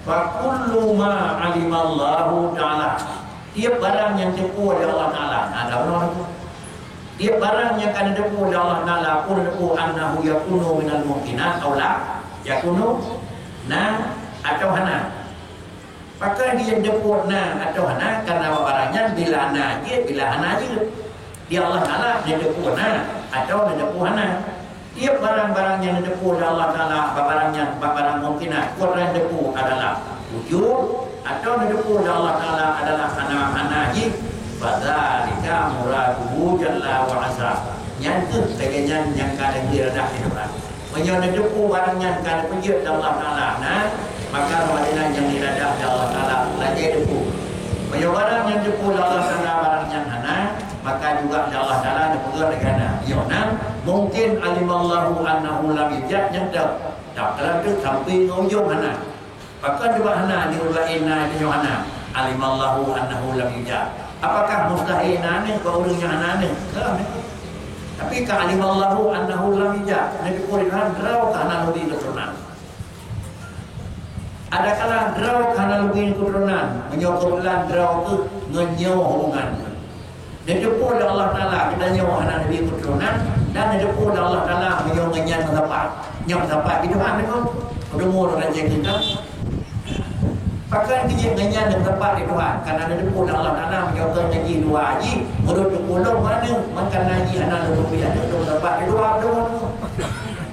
A: fakullu ma alimallahu ta'ala, tiap barang yang ditempuh oleh Allah Ta'ala ada orang. Tiap barang yang akan ditempuh oleh Allah Ta'ala pun ditempuh annahu yakunu minal mungkinat atau la yakunu na atau hana. Maka dia ditempuh na atau hana karena barangnya bila na je bila hana je. Dia Allah Ta'ala dia ditempuh na atau dia ditempuh hana. Tiap barang-barang yang ditempuh oleh Allah Ta'ala, barang mungkinat, Quran ditempuh adalah wujud atau ditempuh oleh Allah Ta'ala adalah hana-hanaji. Fadzalika muraduhu jalla wa azza. Yang teganya yang kadang diradah itu kan. Menjadi ditempuh barangnya kadang pejut Allah Ta'ala, maka barangnya yang diradah Allah Ta'ala lagi ditempuh. Menjadi barang yang ditempuh oleh Allah Ta'ala barangnya hana, maka juga Allah Ta'ala dipegang dengan Yonan. Mungkin alimallahu annahu lam yujad yang tak terlalu sampai ujung hana. Bahkan juga hana diulaina di Yohana alimallahu annahu lam yujad. Apakah mustahil nane baurungnya hana ne? Tapi ka alimallahu annahu lam yujad. Nabi Quran draw kana lebih keturunan. Adakala draw kana lebih keturunan menyokolan draw ke ngenyo hubungan. Dan depo Allah Ta'ala kita nyawa anak Nabi keturunan dan depo Allah Ta'ala menyongannya mendapat yang mendapat itu kan itu udah mau raja kita pakai dia nganyan dan tempat itu kan karena depo Allah Ta'ala menyongan ngaji dua haji menurut pulau mana makan haji anak lebih ada tempat itu ada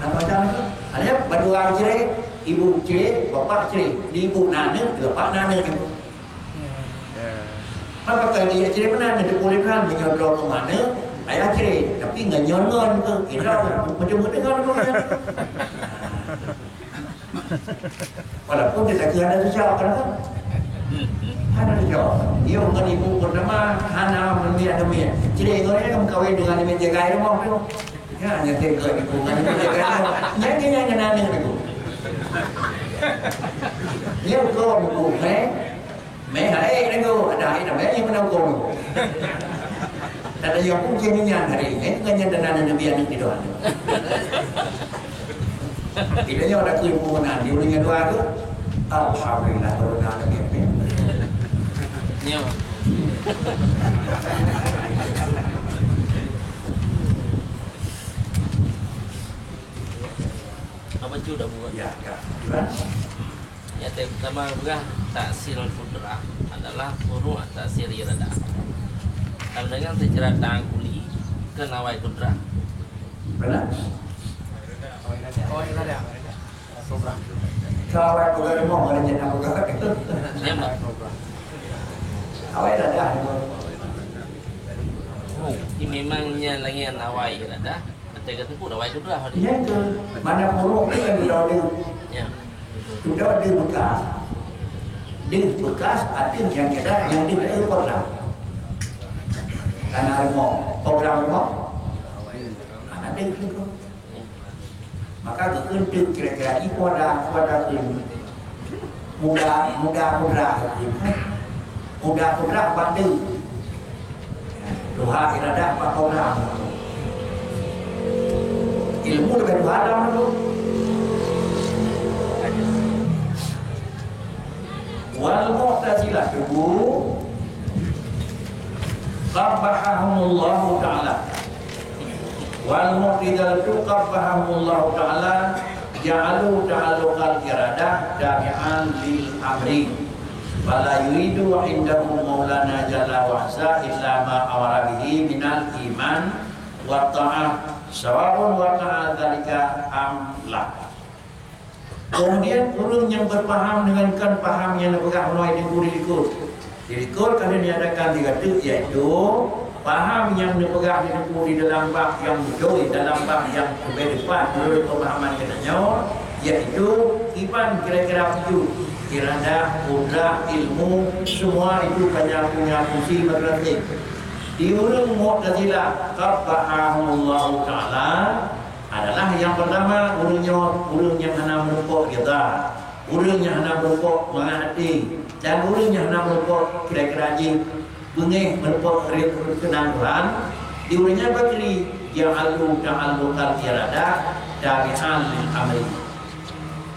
A: nah macam itu ada berdua cerai ibu cerai bapak cerai ibu nana bapak nana itu. Apa kali dia mana ada polikan menyodor ke mana ayah cerai tapi nggak nyon ke kira macam dengar kan walaupun kita kira ada sejauh kan ada sejauh dia bukan ibu pertama hana media demi cerai orang yang kawin dengan media gaya mau tu ya hanya tega ibu dengan media gaya yang nana itu dia kau ibu mẹ hãy đánh go đại là mẹ như nó đâu cùng là do cũng chưa nhân này những cái nhân đàn anh là bia nước đi đoàn Akhirnya ada kelimpungan di ulinya doa tu. Alhamdulillah corona lagi.
C: Nyo. Apa sudah buat?
A: Ya.
C: Ya, pertama juga taksirul qudrah adalah furu' taksir irada. Dengan secara tangkuli ke nawai qudrah.
A: Benar.
E: Oh, ini ada. Program.
A: Kalau aku gak mau ada jenang aku gak.
C: Ya, Mbak.
A: Awak ada.
C: Ini memangnya lagi nawai irada. Ketika itu nawai qudrah.
A: Iya tu. Mana buruk ni kan dia.
C: Ya.
A: Sudah di bekas. Di bekas artinya yang kita yang tidak program. Karena mau program mau. Ada itu. Maka keuntung kira-kira itu pada muda bantu. Doa irada apa program. Ilmu dengan doa dalam itu. Wal Mu'tazilah itu qabbahahumullah ta'ala. Wal Mu'tazilah itu qabbahahumullah ta'ala ja'alu ta'alluqal iradah jami'an lil amri wala yuridu indahu maulana jalla wa azza illa ma awara bihi minal iman wa ta'ah sawa'un wa ta'ala dzalika am la. Kemudian ulun yang berpaham dengan kan paham yang berpegang mulai dirikut kerana diadakan tiga tu, iaitu paham yang dipegang di dalam bab yang mujui, dalam bab yang berbeda menurut pemahaman katanya, iaitu iman kira-kira tujuh irada, qudrah, ilmu, semua itu banyak punya fungsi berarti. Di ulun Mu'tazilah qabbahahumullah ta'ala adalah yang pertama ulun yang hana merupakan kita, ulun yang hana merupakan mengerti, dan ulun yang hana merupakan kira-kira bunyi merupakan kenan Tuhan. Di ulunnya bagi yang ta'alluqal irada dari hal amri.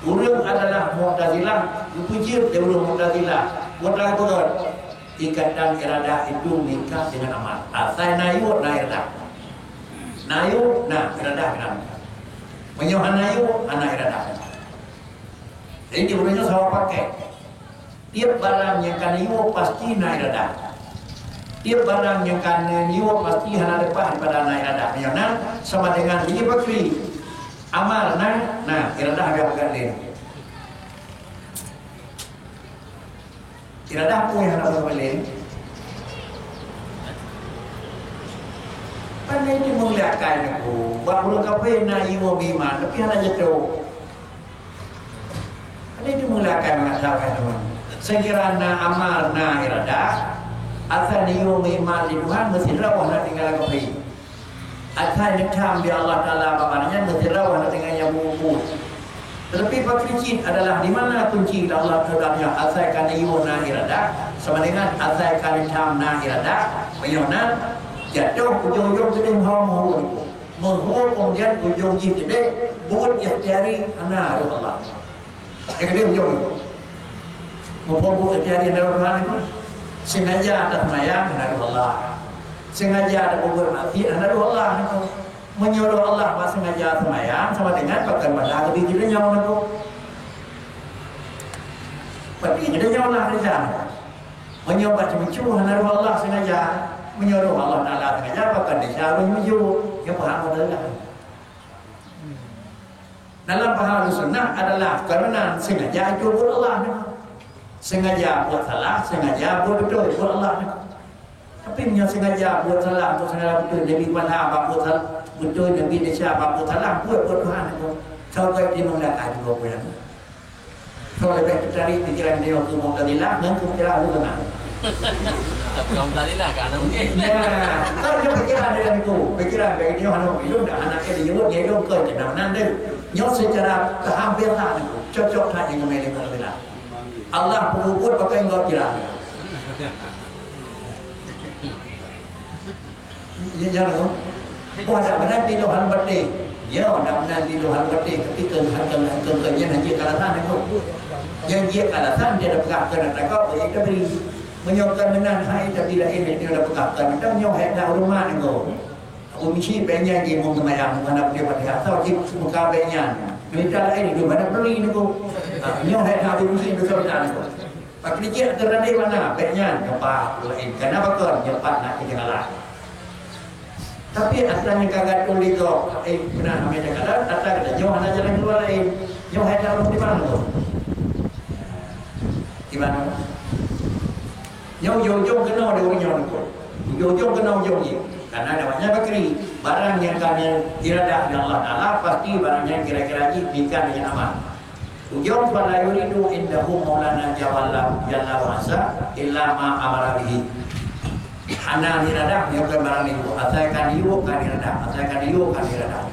A: Ulun adalah Mu'tazilah, dipuji dari ulun Mu'tazilah. Mutlak betul. Ikatan irada itu nikah dengan amal. Asal nayu na irada. Nayu, nah irada kan. Menyohan nayu, anak irada. Jadi diberinya sama pakai. Tiap barang yang kan nayu pasti na irada. Tiap barang yang kan nayu pasti hana depan pada anak irada. Menyohan sama dengan dia bakri. Amal nah irada agak lain. Irada punya hana lain. Pandai ini melihatkan aku, baru kapai na iwo biman, tapi hanya jatuh. Pandai ini melihatkan mengatakan teman. Sekiranya amal na irada, asal iwo biman di Tuhan mesti rawah nak tinggal kapai. Asal nekam di Allah Taala bapaknya mesti rawah nak tinggal yang buku. Tetapi kunci adalah di mana kunci Allah Taala asal kan iwo na irada, sama dengan asal kan nekam na irada, menyona. Jatuh ujung-ujung jadi mahal kemudian ujung jadi buat ikhtiari anak Allah. Yang dia ujung buat ikhtiari anak Allah itu sengaja ada semayang anak Allah, sengaja ada kubur mati anak Allah itu menyuruh Allah pas sengaja semayang sama dengan pakai pada lebih kita nyawa itu. Tapi kita nyawa saja menyobat mencu anak Allah sengaja. Menyuruh Allah Ta'ala sengaja bahkan disyaruh menyuruh yang paham adalah dalam paham sunnah adalah kerana sengaja itu buat Allah sengaja buat salah, sengaja buat betul buat Allah. Tapi yang sengaja buat salah, buat salah betul Nabi Muhammad buat salah betul Nabi Nisha buat salah buat Tuhan itu kalau baik dia mengatakan juga punya kalau lebih cari pikiran dia untuk Mu'tazilah dan pikiran itu benar.
C: Tapi kamu tadi lah kan mungkin.
A: Ya, kalau dia pikiran dengan itu, pikiran bagi dia anak itu dah anaknya dijemput dia itu ke jenama nanti. Nyok secara kehampiran itu cocok saja dengan mereka berbeda. Allah berubut pakai enggak kira. Ya jangan. Oh ada benar di Tuhan berarti. Ya, undang-undang di luar peti ketika harga-harganya nanti kalatan itu. Yang dia kalatan dia dah pegang kena takut, dia beri menyokkan menan hai tapi dah ini dia dah pegang kena dah menyokkan dah rumah itu. Aku mesti banyak dia mau kemayang mana dia pada atau dia muka banyak. Minta lain di mana beli itu. Menyokkan dah rumah itu saudara itu. Pak kerja kerana di mana banyak tempat lain. Kenapa kau cepat nak ketinggalan? Tapi asalnya kagak tulis kok, benar namanya kagak, kata jauh aja jalan keluar lain, jauh ada orang di mana tu? Di mana? Jauh kena ada orang jauh tu, kena jauh ni, karena ada banyak bakri, barang yang kami iradah Allah Taala pasti barang yang kira-kira jika dengan aman. Jauh pada yuridu indahu maulana jawalla jalla wa asa illa ma amara bihi. Hana niradah yang barang itu asalkan iu kan niradah, asalkan iu kan niradah.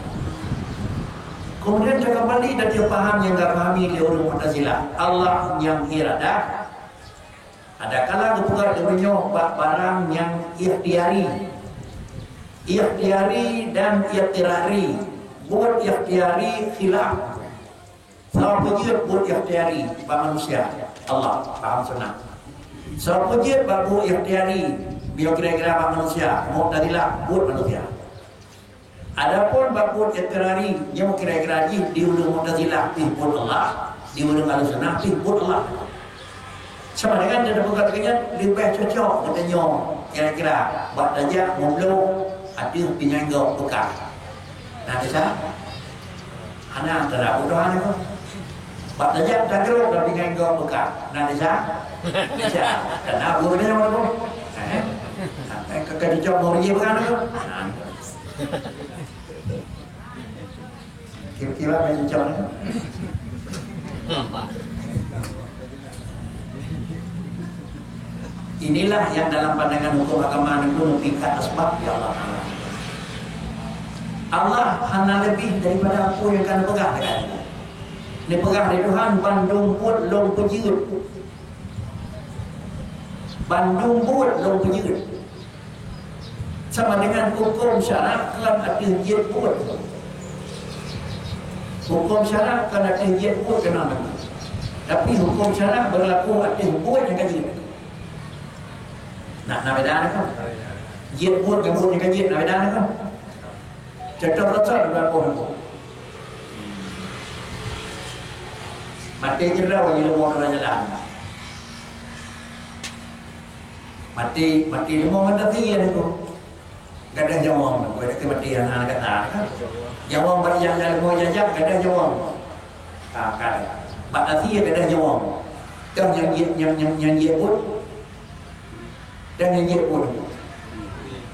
A: Kemudian dia kembali dan dia paham yang tak pahami dia orang Mu'tazilah. Allah yang iradah. Ada kala kebuka dia barang yang ikhtiari dan ikhtirari. Buat ikhtiari khilaf. Sama pujir buat ikhtiari manusia. Allah paham senang. Sama pujir buat ikhtiari. Bila kira-kira manusia, Mu'tazilah buat manusia. Adapun babut ikrari, yang kira-kira di ulu Mu'tazilah pun Allah, di ulu Ahlussunnah pun Allah. Sama dengan dia buka katanya lebih cocok katanya kira-kira buat aja mulu ada penyangga bekas. Nah, bisa? Anak tidak udahan itu. Buat aja tak geruk dan penyangga bekas. Nah, bisa? Bisa. Karena burunya mana pun. Kakak dijawab mau dia bukan tu? Kira-kira macam mana? Inilah yang dalam pandangan hukum agama itu mengikat asbab ya Allah. Allah hanya lebih daripada apa yang kena pegang dekat. Dia pegang dari Tuhan Bandung put long pejut. Bandung put long pejut. Sama dengan hukum syarak kan ada jid put. Hukum syarak kan ada jid put kena lagi. Tapi hukum syarak berlaku ada put yang kaji. Nak beda kan? Jid put dengan put yang kaji nak beda kan? Contoh besar berlaku hukum. Mati kira bagi lemah kena jalan. Mati lemah mana tinggi itu. Kadang jawab, pada kematian anak kata kan. Jawab bagi yang dalam mau jajak, kadang jawab. Kadang. Bakti kadang jawab. Kan yang dia pun dan yang dia pun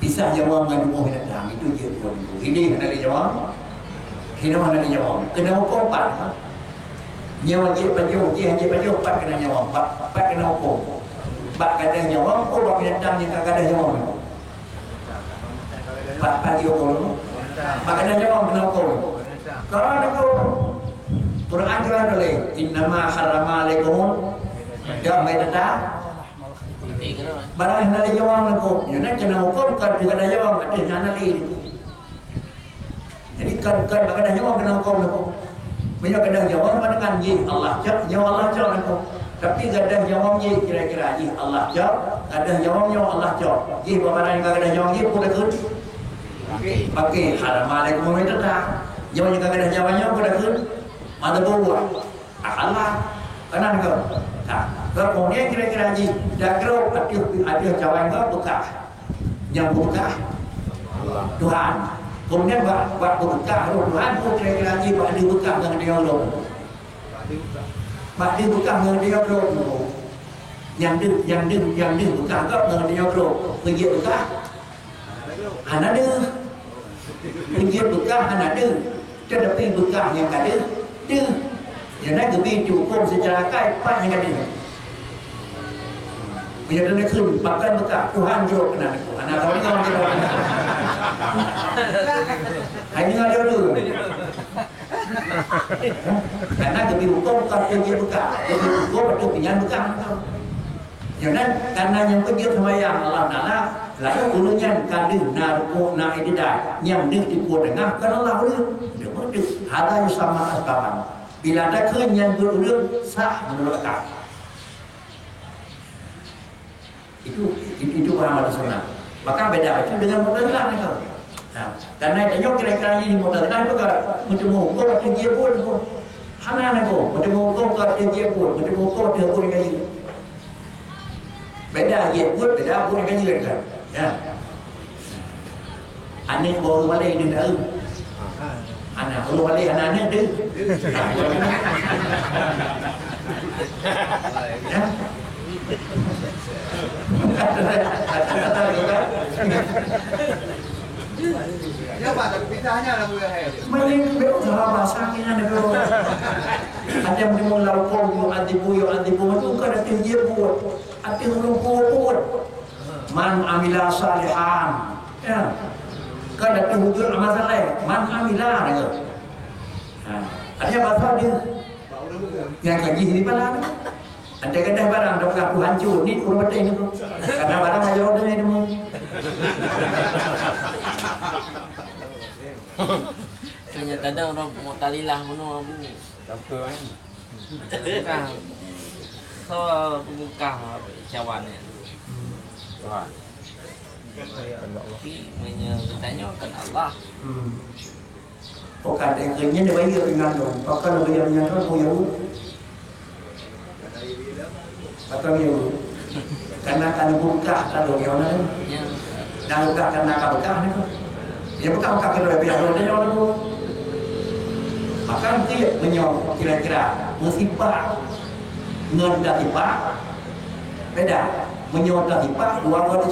A: bisa jawab dengan mau datang itu dia pun. Ini kena dijawab. Ini mana dijawab. Kena hukum 4. Nyawa dia baju, dia pat kena jawab. Pat kena hukum. Pak kadang jawab, bak datang yang kadang jawab. Pak pagi hukum. Makanya jawab kena hukum. Kalau ada hukum Quran juga boleh. Innama harrama alaikum damai data. Barang yang ada jawab hukum. Yang kena hukum kan juga ada jawab. Ada yang lagi. Jadi kan ada jawab kena hukum. Banyak kadang jawab dengan Allah jawab Allah jawab. Tapi kadang jawabnya kira-kira Allah jawab. Kadang jawabnya Allah jawab. Jadi barang yang kadang jawabnya pun ikut. Pakai haram alaikum itu tak. Jawabnya kadang jawabnya pun ikut. Ada bawa. Allah. Kanan kau. Tak. Kemudian kira-kira dah kerap ada jawaban kau bekah. Yang bekah Tuhan. Kemudian buat bekah Tuhan pun kira-kira buat di bekah dengan dia Allah. Buat di bekah dengan dia Allah. Yang di bekah kau dengan dia Allah. Pergi bekah. Hana ada. Pergi bekah hana ada. Tetapi bekah yang ada. Dia. Yang nak lebih cukup secara kait yang ada. Bila diaขึ้น makan bekah Tuhan jawab kena aku. Anak kau ni kau jawab kena. Hanya ada dulu. Karena lebih hukum kau pergi bekah. Lebih hukum itu pinjam bekah. Jangan karena yang pergi sembahyang Allah Taala lalu ulunya kadu naruko na idida yang nih dibuat dengan kalau lalu dia mesti ada sama asbaban bila ada kenyang berulur sah menurut kami itu orang Madinah. Maka beda itu dengan Mu'tazilah itu. Nah, karena itu kira-kira ini Mu'tazilah itu kalau macam kau tinggi pun, hana nak macam kau tinggi pun, macam kau tinggi pun kaji. Beda ye pun beda pun kaji kan. Ya. Anak baru balik ini dah. Anak baru balik anak dia. Ya.
E: Ya Pak, tapi pindahnya lah boleh hai.
A: Maling berusaha bahasa kita ada bro. Ada yang mau lakukan yo antibu itu kan ada dia buat. Ada yang buat. Man amila salihan. Ya. Kan ada hujur amal saleh. Man amila gitu. Ada bahasa dia. Yang lagi di mana? Ada kedai barang dah aku hancur ni urut ini tu. Karena barang aja order ni demo.
C: Kanya kadang orang Mu'tazilah mana bunyi.
B: Apa kan?
C: Bukan. So buka cawan ni.
B: Wah.
C: Tapi menyanyikan Allah.
A: Bukan yang dia bayar dengan tu. Bukan bayar dengan tu bayar. Atau you karena kan buka kalau yang mana dan buka karena kau buka ni dia buka kalau biar orang dia orang tu maka dia menyok kira-kira musibah ngendak tiba beda menyok tiba dua orang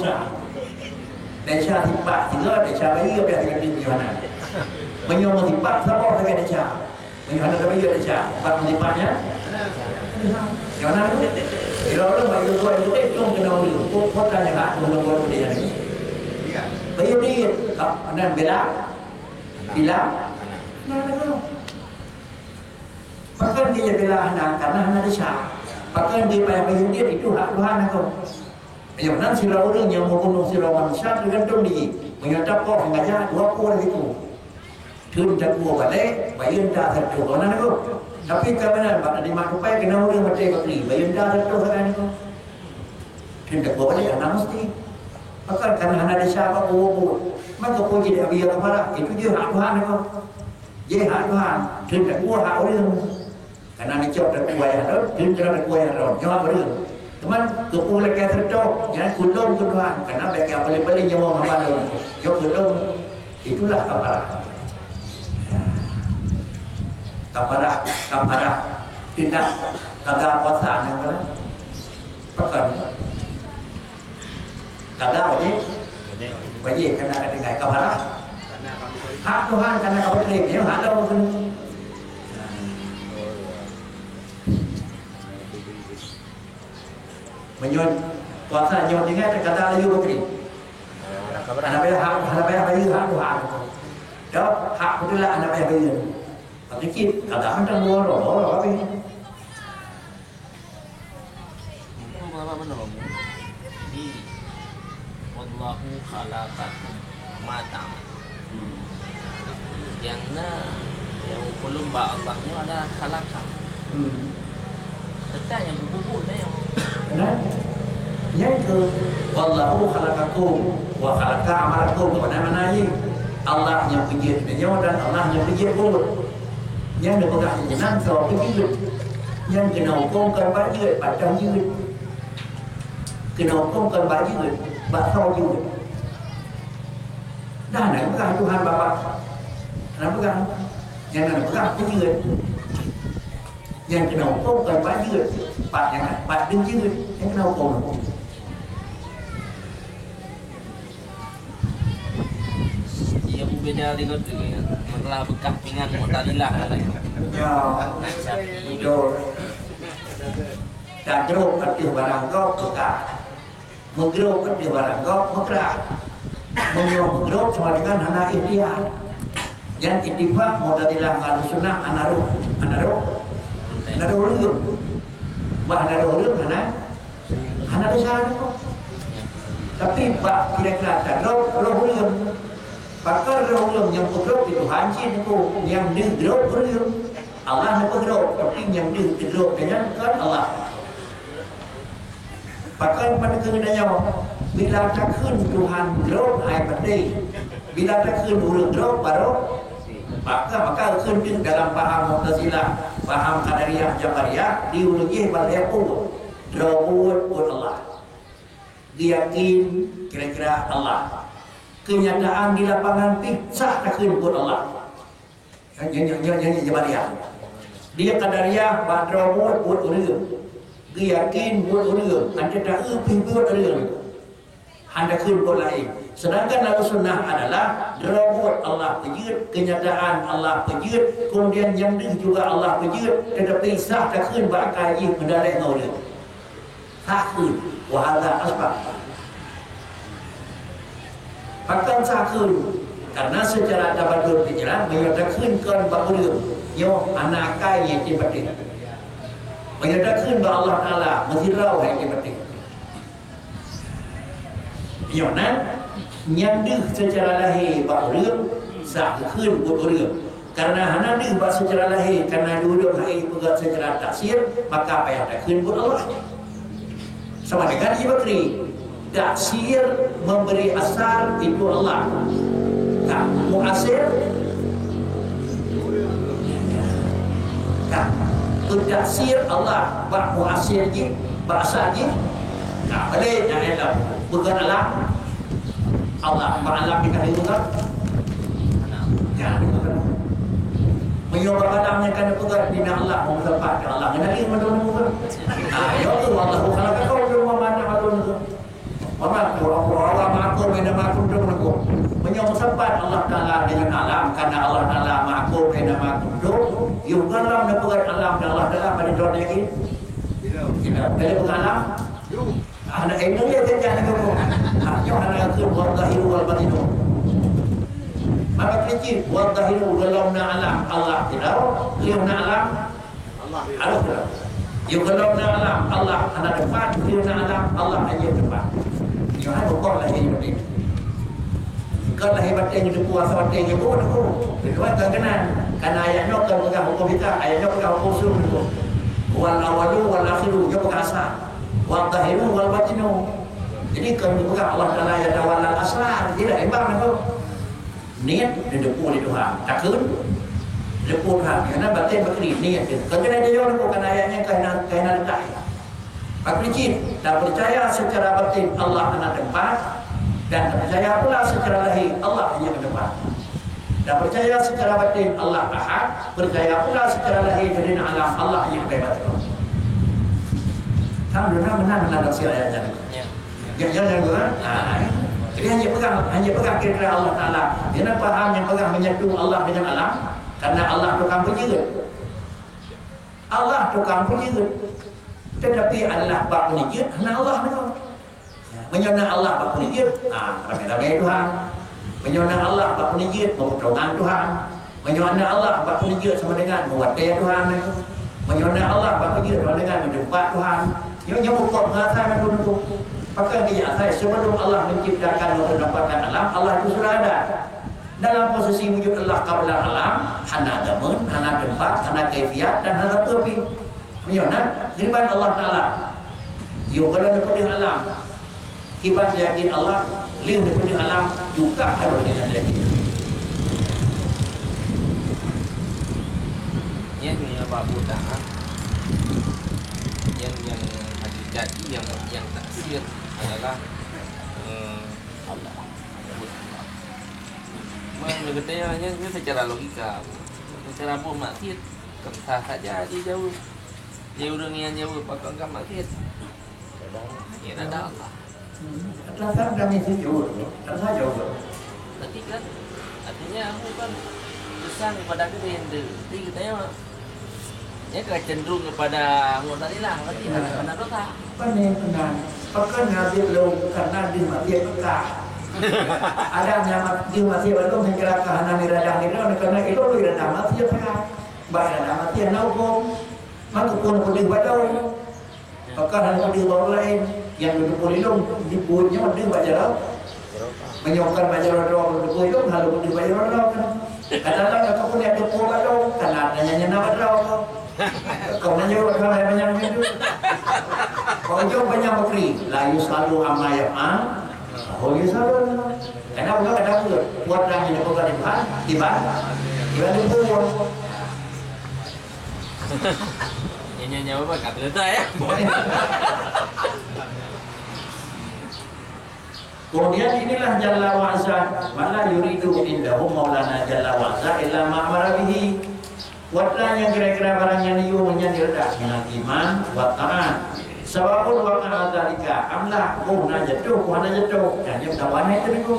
A: desa tiba tiga desa bayi apa yang di mana menyok tiba siapa yang desa menyok ada bayi desa bang tipanya yang mana tu kalau orang bagi dua itu belum kenal dulu, kau tanya tak belum kenal dia ni. Bagi dia, anda bila, bahkan dia bila anak karena anak desa, bahkan dia bagi dia itu hak Tuhan aku. Yang mana sila orang yang mau bunuh sila manusia tergantung dia, menyatakan kau mengajar dua orang itu. Tuhan jago balik, bayar dah satu orang aku. Tapi kerana pada di makupai kena orang mati kali, bayar dah satu orang itu. Tuhan jago balik anak mesti. Maka karena anak desa apa buat, maka kau jadi biar apa? Itu dia hak Tuhan aku. Dia hak Tuhan. Tuhan jago hak orang. Karena ni cakap tak kuat ada, Tuhan jangan kuat ada. Jawab orang. Teman, kau lagi tercok, jangan kulung Tuhan. Karena mereka boleh nyawa apa lagi. Jawab kulung. Itulah kabar. Kapadah tidak kagak puasa yang mana pekan kagak wajib kena dengan kapadah hak Tuhan karena kau terima yang hak Allah pun menyuat puasa nyuat ingat kata lagi bukti anak bayar hak Tuhan jawab hak betul lah anak bayar sedikit, kadang ada orang apa ini?
C: Apa benar kamu? Di Wallahu khalaqakum ma ta'malun. Yang belum Allahnya ada khalaqan. Tetap yang berkumpul dah yang.
A: Benar? Yang ke Wallahu khalaqakum wa khalaqa amalakum. Mana ini? Allah yang pencipta dunia dan Allah yang pencipta bumi. Yang được gọi là năng dò cái du lịch nhân cái nào không cần bãi du lịch bạn trong du lịch cái nào không cần bãi du lịch bạn sau du lịch đa này có Tuhan Bapak nó có yang nào có cái du lịch yang cái nào không cần bãi du lịch bạn đứng du lịch cái nào còn
C: Ia beda dengan masalah bekas dengan Mu'tazilah katanya.
A: Ya, itu. Dan jeruk kerja barang kau bekas, menggeruk kerja barang kau menggerak, menggeruk sama dengan anak India. Yang intifak Mu'tazilah kalau sunnah anaruh luyur, bah anaruh luyur anak desa itu. Tapi pak kira-kira tak roh ulum. Pakar roh ulum yang bergerak itu hancin ku yang digerak ulum. Allah nak bergerak tapi yang digerak dengan kan Allah. Pakar pada kehendaknya bila takkan Tuhan gerak ai pasti. Bila takkan ulum gerak baru maka kehendak dalam paham Mu'tazilah, paham Qadariyah, Jabariyah diulangi pada aku rawat Allah. Diyakin kira-kira Allah. Kenyataan di lapangan pisah takkan buat Allah. Yang Jabariyah. Dia Qadariyah badrawat buat orang. Diyakin buat orang. Anda tak buat orang. Anda kun buat lain. Sedangkan lalu sunnah adalah rawat Allah pejut, kenyataan Allah pejut, kemudian yang juga Allah pejut, tetapi sah takkan bakal ia mendarat dengan orang. Takkan. Wahada asbab. Bahkan sakun karena secara tabadur pikiran menyatakan kan bahawa yo anak kaya yang penting. Menyatakan bahawa Allah Taala menghirau yang penting. Yo nyandih secara lahir bahawa sakun bahawa karena hana dia secara lahir karena duduk lahir pegat secara taksir maka apa yang takun bahawa Allah. Sama dengan Ibakri taksir memberi asar itu Allah. Tak muasir tak taksir Allah bak muasir je bak asar je tak boleh tak ada bukan Allah Allah bak Allah kita juga jangan menyoba badangnya kan pegat bina Allah mau tempat Allah ngenali mana-mana ya tu Allah kalau kau rumah mana kalau Mama orang makhluk bina makhluk tu menyoba tempat Allah Taala dengan alam karena Allah Taala makhluk bina makhluk tu you dalam nak pegat alam dan Allah Taala pada dunia ini kita boleh pegat alam anak ini dia kerja dengan aku yo anak aku wallahi wal batinu maka kecil wallahi dalam alam Allah tidak liu alam Allah tidak you dalam alam Allah anak depan liu alam Allah hanya depan you ada kau lagi ini kalau hebat yang itu kuasa batin yang pun aku kedua kenal karena ayatnya kan pegang hukum kita ayatnya pegang hukum suruh itu wal awalu wal akhiru dia pegang asal wal zahiru wal batinu jadi kalau pegang Allah Taala ya wal asrar tidak imbang itu niat dan depu di Tuhan takun depu Tuhan karena batin bakri niat itu kalau dia jauh bukan ayatnya kena letak bakri tak percaya secara batin Allah anak tempat dan percaya pula secara lahir Allah hanya ke depan. Dan percaya secara batin Allah Ahad, percaya pula secara lahir dari alam Allah hanya ke batin. Alhamdulillah menang si ayatnya. Jangan gua. Jadi hanya pegang kira-kira Allah Taala. Dia faham yang pegang menyatu Allah dengan alam karena Allah tukang penjujut. Allah tukang penjujut. Tetapi Allah bak penjujut, karena Allah memang menyona Allah bak penjujut. Ramai-ramai Tuhan. Menyona Allah bak penjujut, mempertolongan Tuhan. Menyona Allah bak penjujut sama dengan mewatai Tuhan. Menyona Allah bak penjujut sama dengan menjumpa Tuhan. Yang bukan mengatakan itu. Maka dia saya sebelum Allah menciptakan dan mendapatkan alam, Allah itu sudah ada. Dalam posisi wujud Allah qabla alam, hana zaman, hana tempat, hana kaifiat dan hana topi. Menyona firman Allah Taala. Yo kalau dapat alam, kibat yakin Allah, liu dapat alam juga harus dengan yakin.
C: Yang ni apa buta? Yang hakikat yang taksir adalah Allah. Mengetanya secara logika, secara maksiat, sah saja dia jauh dengan jauh pakai agama maksiat. Ya ada Allah.
A: Terasa kami jauh, terasa jauh.
C: Tapi kan artinya aku kan besar kepada kita yang jadi katanya ya cenderung kepada Mu'tazilah berarti karena dosa.
A: Benar. Pakai nabi lo karena di mati kita. Ada nama di mati itu mencelakakan nabi radang itu karena itu lo radang mati apa? Baik radang mati yang naukom. Maka pun boleh badau. Pakai dan boleh bawa lain. yang duduk polilung dibuatnya mending baca menyokkan baca doa duduk polilung kalau duduk baca doa kan kadang-kadang aku pun yang duduk polilung karena adanya nama doa kau nanya orang banyak itu kau jauh banyak beri layu selalu amayam oh ya selalu karena bukan ada buat orang yang bukan tiba dibur
C: Nyanyi apa kata letak ya?
A: Kemudian inilah Jalla wa'azza mala yuridu indahu maulana Jalla wa'azza illa ma'amara bihi wadlah yang kira-kira barangnya niyu menyandirdah minal iman wa ta'an sababun wa ka'adhalika amlah kuhna jatuh dan yang tawana itu niku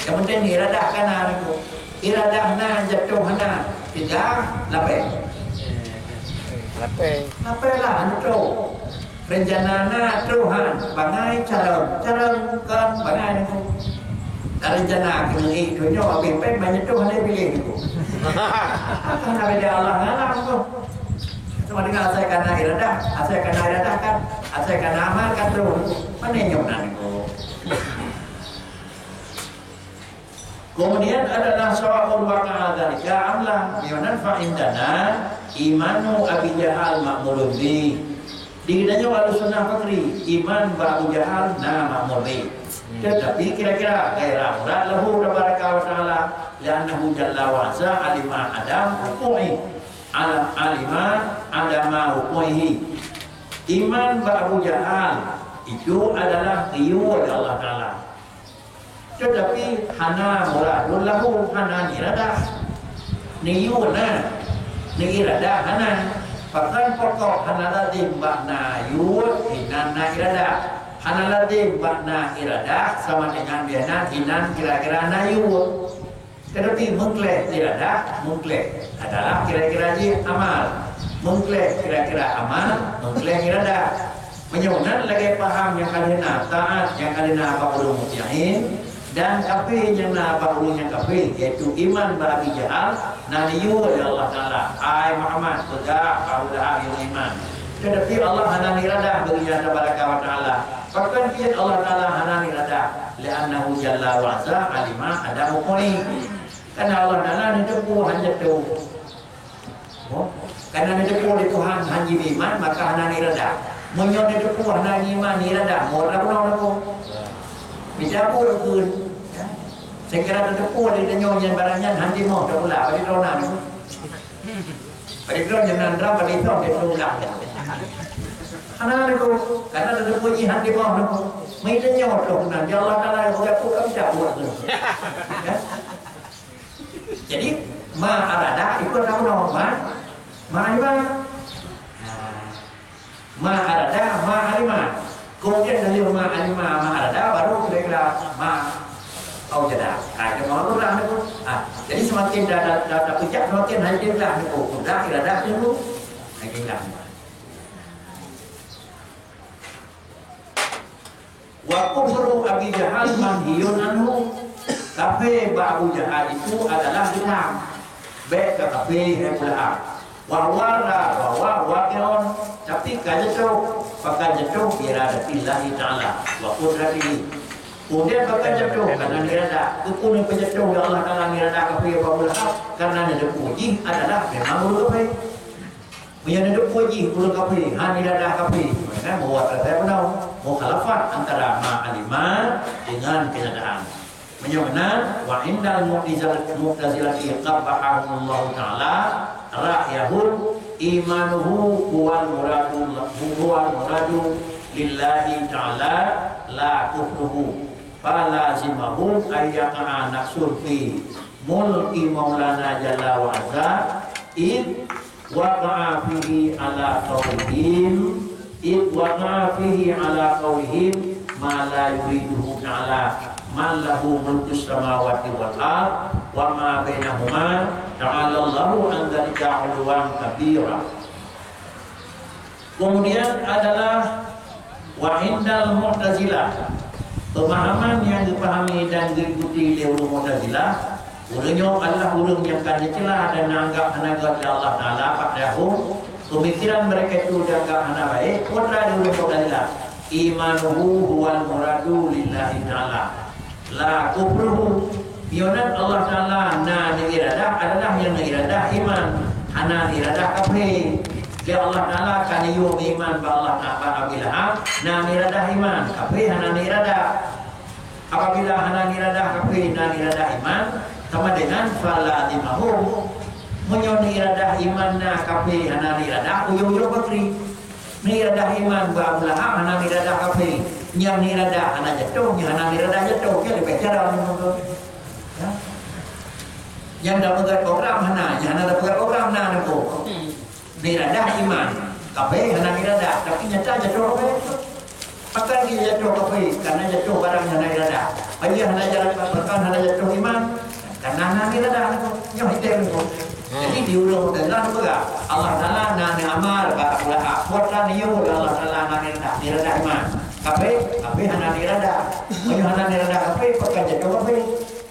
A: yang penting iradah kana niku iradahna jatuh hana tidak lapeh Lapeh lah itu rencanana Tuhan bangai cara kan bangai itu rencana kini itu nyawa pimpin banyak Tuhan dia pilih itu karena beda Allah ngalah itu cuma dengan asal karena iradah kan asal karena amal kan Tuhan mana yang itu kemudian adalah sawabul waqa'a dzalika amla biyunan fa indana imanu Abi Jahal ma'mulun bi. Dikitanya wal sunnah fakri iman Abu Jahal na ma'mul bi. Tetapi kira-kira gairah murad lahu tabaraka wa taala li'annahu jalla wa azza alima adam huku'i alima adama huku'ihi. Iman Abu Jahal itu adalah riyu dari Allah taala. Tetapi hana muradun lahu hana iradah niyuna ni iradah hana bahkan pokok hana ladhi makna yud hinana iradah hana ladhi makna iradah sama dengan biana hinan kira-kira na yud tetapi mengklek iradah mengklek adalah kira-kira amal mengklek kira-kira amal mengklek iradah menyunan lagi paham yang kalian taat yang kalian apa ulum mutiahin dan kafir yang apa ulungnya kafir yaitu iman bagi Jahal naniyu oleh Allah Taala ai Muhammad tegak kaulah iman tetapi Allah hana irada bagi Allah Tabaraka wa Taala bahkan dia Allah Taala hana irada li'annahu jalla wa azza alima ada hukmi karena Allah Taala itu hanya tahu karena itu di Tuhan hanya iman maka hana irada menyon itu hana iman irada mau apa bisa pun kun saya kira ada pun ada nyonya barangnya nanti mau dah pula pada rona ni pada rona jangan drama pada itu dia pula karena ada puji nanti mau nak mai dia nyonya tu nanti Allah Taala buat tu kami tak buat tu jadi ma arada itu tahu nama ma arada ma alima kemudian dari ma alima ma arada baru kira ma au jada ada mau tu dah tu jadi semakin dah pijak semakin hadir dah tu dah irada tu lagi dah wa kufru Abi Jahal manhiyun anhu kafir Abu Jahal itu adalah hitam baik ke kafir pula wa tapi kajatuh pakai jatuh iradatillahi ta'ala wa qudratihi kemudian pakai jatuh karena irada kekunin penjatuh ya Allah Ta'ala irada kafir wa karena ada puji adalah memang mulut kafir punya ada puji mulut kafir han irada kafir mereka buat saya benar mukhalafat antara ma'alima dengan kenyataan menyamana wa indal mu'tazilati qabbahahullah ta'ala ra'yahul imanuhu huwal muradu lillahi ta'ala la kufruhu falazimahum ayyaka'a naqsul fi mulki maulana jalla wa azza id waqa'a fihi ala qawlihim ma la yuriduhu ta'ala man lahu mulkus samawati wal ard wa ma bainahuma ta'ala Allahu an dzalika 'uluwan kabira. Kemudian adalah wa indal mu'tazilah pemahaman yang dipahami dan diikuti oleh mu'tazilah ulunnya Allah ulung yang kan dicela dan anggap hanagat Allah Taala padahu pemikiran mereka itu dianggap hana baik kontra dengan mu'tazilah imanuhu huwal muradu lillahi ta'ala la kufruhu bionan Allah Ta'ala na iradah adalah yang iradah iman ana iradah kafir dia Allah Ta'ala kan yu iman ba Allah Ta'ala bila na iradah iman kafir ana iradah apabila ana iradah kafir na iradah iman sama dengan fala dimahum menyon iradah iman na kafir ana iradah uyu bakri ni iradah iman ba Allah ana iradah kafir yang iradah ana jatuh yang ana iradah jatuh ke lebih cara ya. Yang dapat program hana, yang dapat program na nako. Iradah iman, kape hana iradah, tapi nyata jatuh kape. Pakai dia jatuh kape, karena jatuh barang hana iradah. Bagi hana jalan perkan hana jatuh iman, karena hana iradah nako. Yang hitam nako. Jadi diulang dalam juga Allah Taala na amal ba ulah buatlah niu Allah Taala na iradah iman. Kape hana iradah. Bagi hana iradah kape pakai jatuh kape.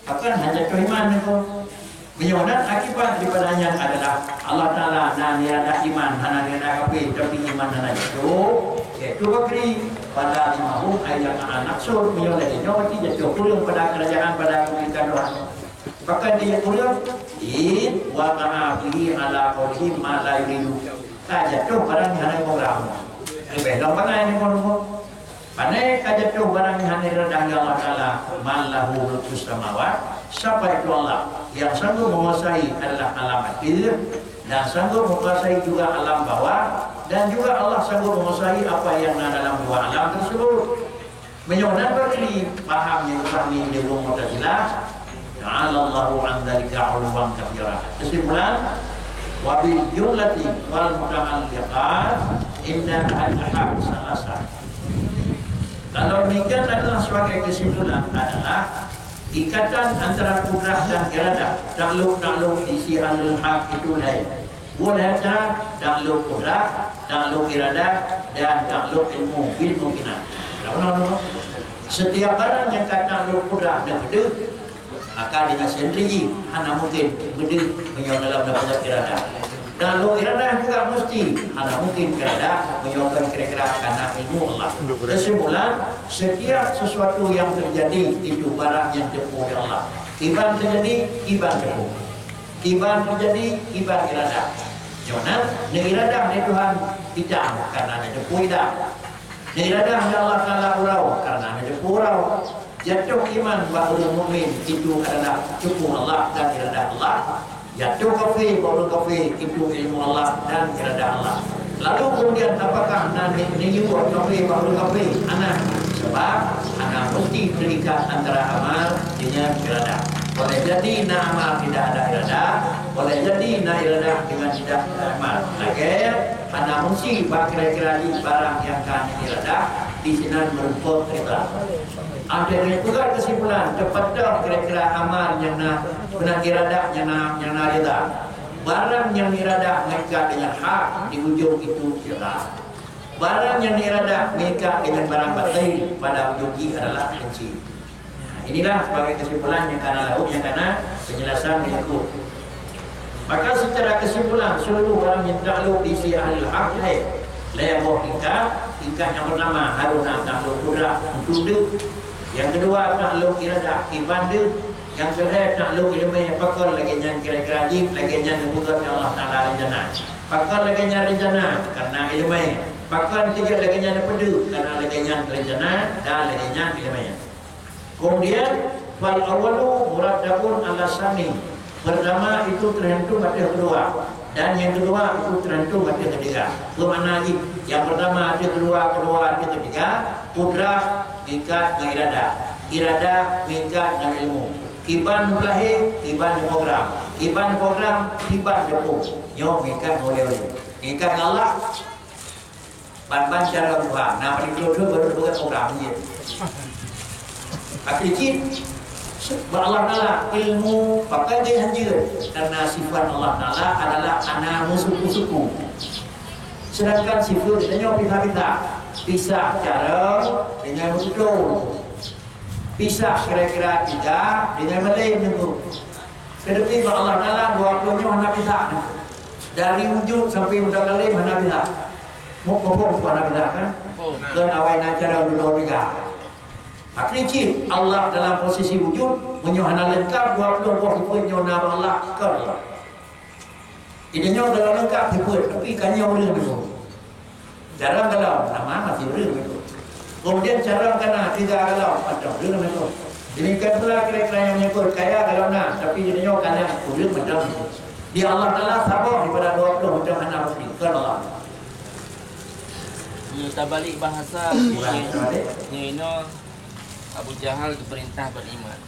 A: Akan hanya keiman itu. Menyonan akibat daripadanya adalah Allah Ta'ala na niada iman hana niada kafir tapi iman hana itu yaitu bakri pada imahum ayat anak sur menyonan nyawati jatuh pulang pada kerajaan pada kemuliaan Tuhan. Bahkan dia pulang wa ma'afihi ala qawlihim ma la yuridu. Jatuh barang hana program. Lebih lambangan ini pun Pandai kajatuh barang yang rendah Allah Ta'ala Mallahu lutus samawat. Siapa itu Allah yang sanggup menguasai adalah alam akhir dan sanggup menguasai juga alam bawah dan juga Allah sanggup menguasai apa yang ada dalam dua alam tersebut. Menyonan berkali pahamnya kami di rumah Mu'tazilah. Ta'alallahu an dzalika 'uluwan kabira. Kesimpulan wabil jumlati wal muta'alliqat inna al-ahad salasa. Kalau demikian adalah sebagai kesimpulan adalah ikatan antara kudrah dan iradah. Takluk isi alul haq itu lain. Boleh ada takluk kudrah, takluk iradah dan takluk ilmu bil mungkinan. Setiap barang yang kata takluk kudrah dan gede maka dengan sendiri hanya mungkin gede menyong dalam dapat iradah. Kalau iradah juga mesti ada mungkin kerana menyokong kira-kira karena ilmu Allah. Kesimpulan, setiap sesuatu yang terjadi itu barang yang ditempuh oleh Allah. Iban terjadi, iban tempuh. Iban terjadi, iban iradah. Jangan iradah dari Tuhan tidak karena ada tempuh idah. Iradah dari Allah Taala urau karena ada tempuh urau. Jatuh iman bahawa mukmin itu adalah tempuh Allah dan iradah Allah. Jatuh kafir, baru kafir itu ilmu Allah dan iradah Allah. Lalu kemudian apakah nanti buat kafir, baru kafir? Anak sebab anak mesti terikat antara amal dengan iradah. Boleh jadi amal tidak ada iradah, boleh jadi iradah dengan tidak ada amal. Agar anak mesti kira-kira di barang yang kan iradah di sini merupakan iradah. Akhirnya juga kesimpulan kepada kira-kira amal yang benar iradah yang iradah. Barang yang iradah mereka dengan hak di ujung itu iradah. Barang yang iradah mereka dengan barang batil pada ujung adalah kunci. Inilah sebagai kesimpulan yang karena laut yang karena penjelasan berikut. Maka secara kesimpulan seluruh orang yang takluk di sisi ahli hak leboh tingkat yang pertama haruna takluk kudrah untuk yang kedua takluk iradah iman dia. Yang ketiga takluk ilmu yang pakar lagi yang kira-kira ajib lagi yang dibuat Allah Taala rencana. Pakar lagi yang rencana karena ilmu. Pakar tiga lagi yang pedu karena lagi yang rencana dan lagi yang ilmu. Kemudian fal awalu muradabun ala sani. Pertama itu terhentu pada kedua dan yang kedua itu terhentu pada ketiga. Bermakna lagi yang pertama ada kedua ada ketiga. Kudrah ikat dengan iradah ikat dengan ilmu. Iban lahir, iban program. Iban program, iban depu. Yo ikat boleh. Ikat Allah. Ban-ban cara Tuhan. Nah, itu baru program dia. Akhirnya Allah Ta'ala ilmu pakai dia hancur karena sifat Allah Ta'ala adalah ana musuh-musuhku. Sedangkan sifat ditanya pihak-pihak pisah cara dengan musuh. Pisah kira-kira tidak dengan melain tentu. Tetapi Allah Ta'ala 20-nya mana pisah. Dari wujud sampai mudah lain mana pisah. Mau ngomong kepada kita kan?
C: Oh.
A: Dan awal acara dulu juga. Akhirnya Allah dalam posisi wujud menyohana lengkap 20 punya nama Allah kalau. Ini nyawa dalam lengkap diput tapi kan nyawa ring itu. Jarang kalau nama masih ring itu. Kemudian cara kena tiga kalau macam ring itu. Ini kan pula kira-kira yang menyebut kaya kalau nak tapi ini nyawa kena ring macam itu. Dia Allah Taala sabar daripada 20 macam anak muslim kalau.
C: Kita balik bahasa ni Abu Jahal diperintah beriman.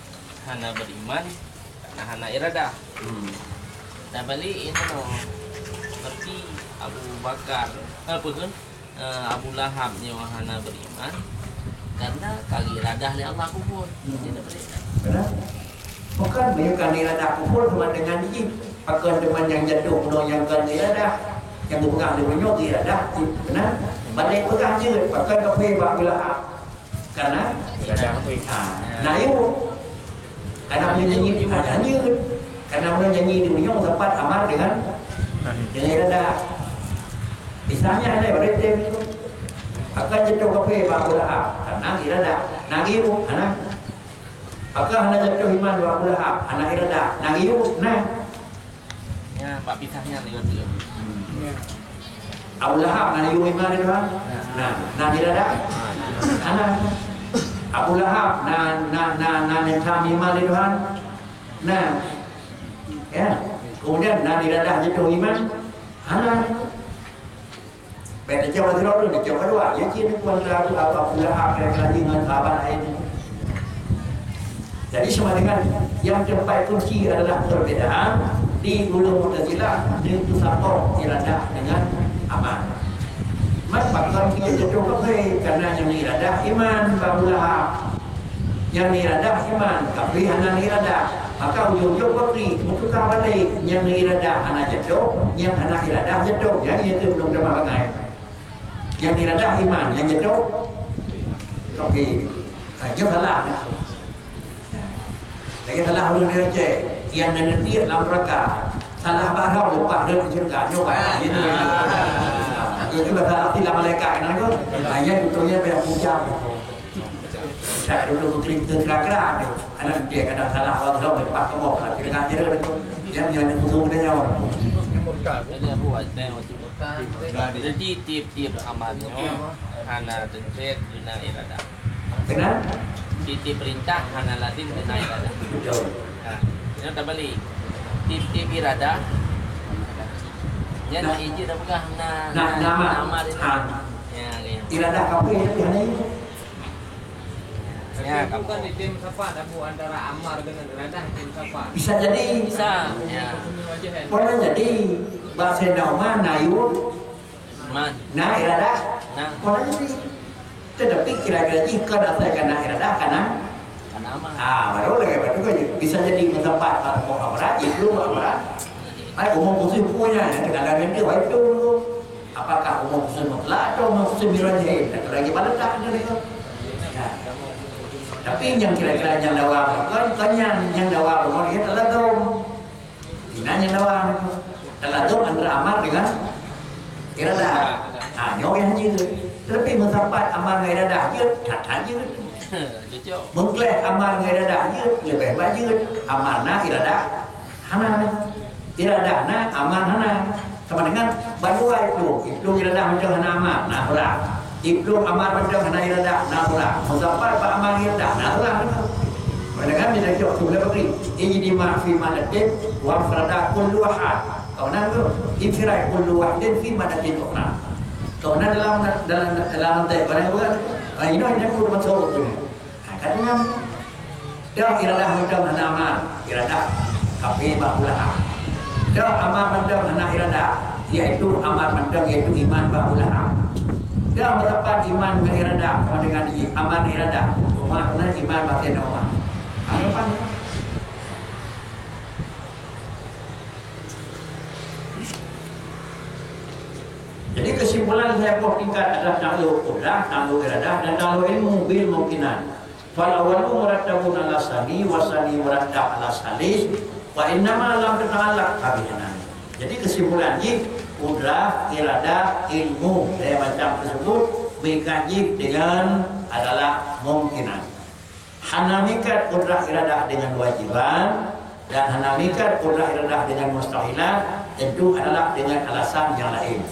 C: Hana beriman, nah hana iradah. Kita balik ini seperti Abu Bakar, apa kan? Abu Lahab ni hana beriman karena kali iradah li Allah kubur. Tidak beriman.
A: Benar? Bukan bukan iradah kubur cuma dengan ini. Pakai dengan yang jatuh, yang kan iradah, yang bukan dengan iradah, benar? Balik pegang je, pakai kafe Abu Lahab. Karena nah itu karena menyanyi karena menyanyi di dunia sempat amar dengan iradah. Misalnya ada berita itu akan jatuh kafe Abu Lahab karena iradah. Nah itu anak akan hanya jatuh iman Abu Lahab anak iradah. Nah itu nah
C: ya Pak pisahnya lewat dia.
A: Abu Lahab nah itu iman itu nah iradah anak Abu Lahab yang kami iman itu nah ya kemudian iradah jatuh iman anak Beda jauh dulu ni jauh kedua. Yang kini pun lalu apa pula apa dengan sahabat lain. Jadi sama dengan yang tempat kunci adalah perbedaan di ulum Mu'tazilah itu satu iradah dengan aman. Maka kalau kita jatuh kafir karena yang iradah iman barulah yang iradah iman kafir hanya iradah. Maka ujung-ujung kafir bertukar balik yang iradah hanya jatuh, yang hanya iradah jatuh. Jadi itu belum dapat bagai. Yang iradah iman, yang jatuh kafir. Jangan salah. Lagi salah orang dia cek yang nanti dalam mereka salah barang lupa dan cerita nyoba ini. Itu bahasa arti dalam malaikat kan itu hanya contohnya banyak puncak. Saya dulu kira-kira anak dia kadang salah orang lepas kemok kira-kira itu yang musuh dia nyawa.
C: Jadi aku jadi tiap-tiap amalnya hana tenset guna iradah.
A: Benar?
C: Tiap perintah hana latin guna iradah. Nah, ini tak balik. Tiap iradah. Jadi ini dah pegang nama dia. Ya,
A: iradah kafir itu hanya itu.
C: Ya,
D: kamu kan di tim safat Abu antara amar dengan iradah tim safat.
A: Bisa jadi
C: bisa. Ya.
A: boleh jadi bahasa nama nayu
C: Man.
A: nah iradah
C: Nah,
A: boleh jadi tetapi kira-kira jika datang karena iradah karena
C: amar.
A: baru lagi betul kan bisa jadi tempat kalau amrat itu amrat umum muslim punya dengan itu itu apakah umum muslim mutlak atau umum muslim mirajih lagi pada tak itu. Tapi yang kira-kira yang dawa kan yang dawa umur itu adalah dom. Yang dawa adalah dom antara amar dengan iradah. Nyawa yang hanya tapi mendapat amar dengan iradah je tak hanya. Mengklaim amar dengan iradah je lebih baik amarna iradah hana iradah na amar hana sama dengan badua itu iradah macam hana amar nah berat. Ibnu amar macam hana iradah naflah muzaffar fa amar iradah naflah mendengar dia cakap sudah beri ini ma fi madatin wa farada kullu wahad kauna tu ifrai kullu wahidin fi madatin ukhra kauna dalam barang bukan ini hanya perlu masuk tu katanya dia iradah macam hana amar iradah kafir bahulah dia amar macam hana iradah yaitu amar macam yaitu iman bahulah. Dia mendapat iman iradah sama dengan aman iradah. Makna iman batin Allah. Apa? Jadi kesimpulan saya tingkat adalah takluk qudrah, takluk iradah dan takluk ilmu bil mungkinan. Fal awalu murattabun ala sani wa sani murattab ala salis wa innama lam tata'allaq kabihanan. Jadi kesimpulannya kudrah, iradah, ilmu dari macam tersebut dikaji dengan adalah mungkinan. Hanamikat kudrah iradah dengan wajiban dan hanamikat kudrah iradah dengan mustahilat tentu adalah dengan alasan yang lain.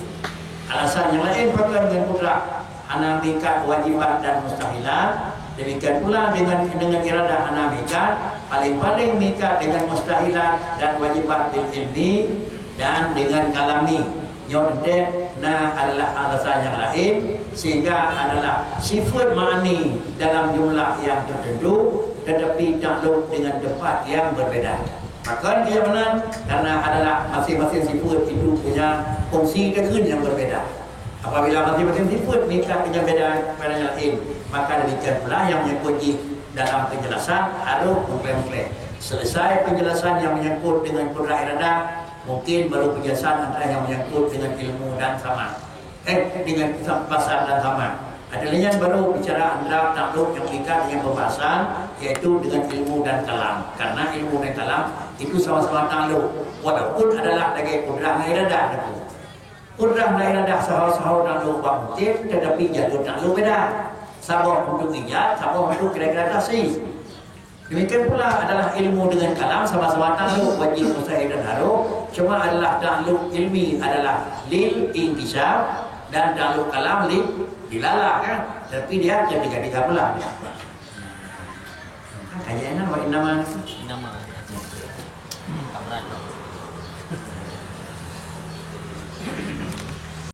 A: Alasan yang lain berkaitan dengan kudrah hanamikat wajiban dan mustahilat. Demikian pula dengan iradah hanamikat paling-paling mikat dengan mustahilat dan wajibat bil ilmi dan dengan kalami. Nyontek adalah alasan yang lain sehingga adalah sifat ma'ani dalam jumlah yang tertentu tetapi takluk dengan tempat yang berbeda. Maka dia benar karena adalah masing-masing sifat itu punya fungsi tekun yang berbeda. Apabila masing-masing sifat mikat dengan beda pada yang lain, maka demikian pula yang menyangkut dalam penjelasan harus mengklaim-klaim. Selesai penjelasan yang menyangkut dengan kudrah iradah, mungkin baru penjelasan antara yang menyangkut dengan ilmu dan sama. Dengan pasal dan sama. Ada yang baru bicara antara takluk yang mengikat dengan pembahasan, yaitu dengan ilmu dan kalam. Karena ilmu dan kalam itu sama-sama takluk. Walaupun adalah lagi kudrah iradah. Kudrah iradah sahau-sahau takluk mungkin, tetapi jalur takluk beda. Sabah untuk ijaz, sabah untuk kira-kira tasih. Demikian pula adalah ilmu dengan kalam sama-sama takluk wajib mustahil dan harum. Cuma adalah takluk ilmi adalah lil intisab dan takluk kalam lil dilalah kan. Tapi dia jadi tiga belah. Kayaknya nama
C: Nama. Kamran.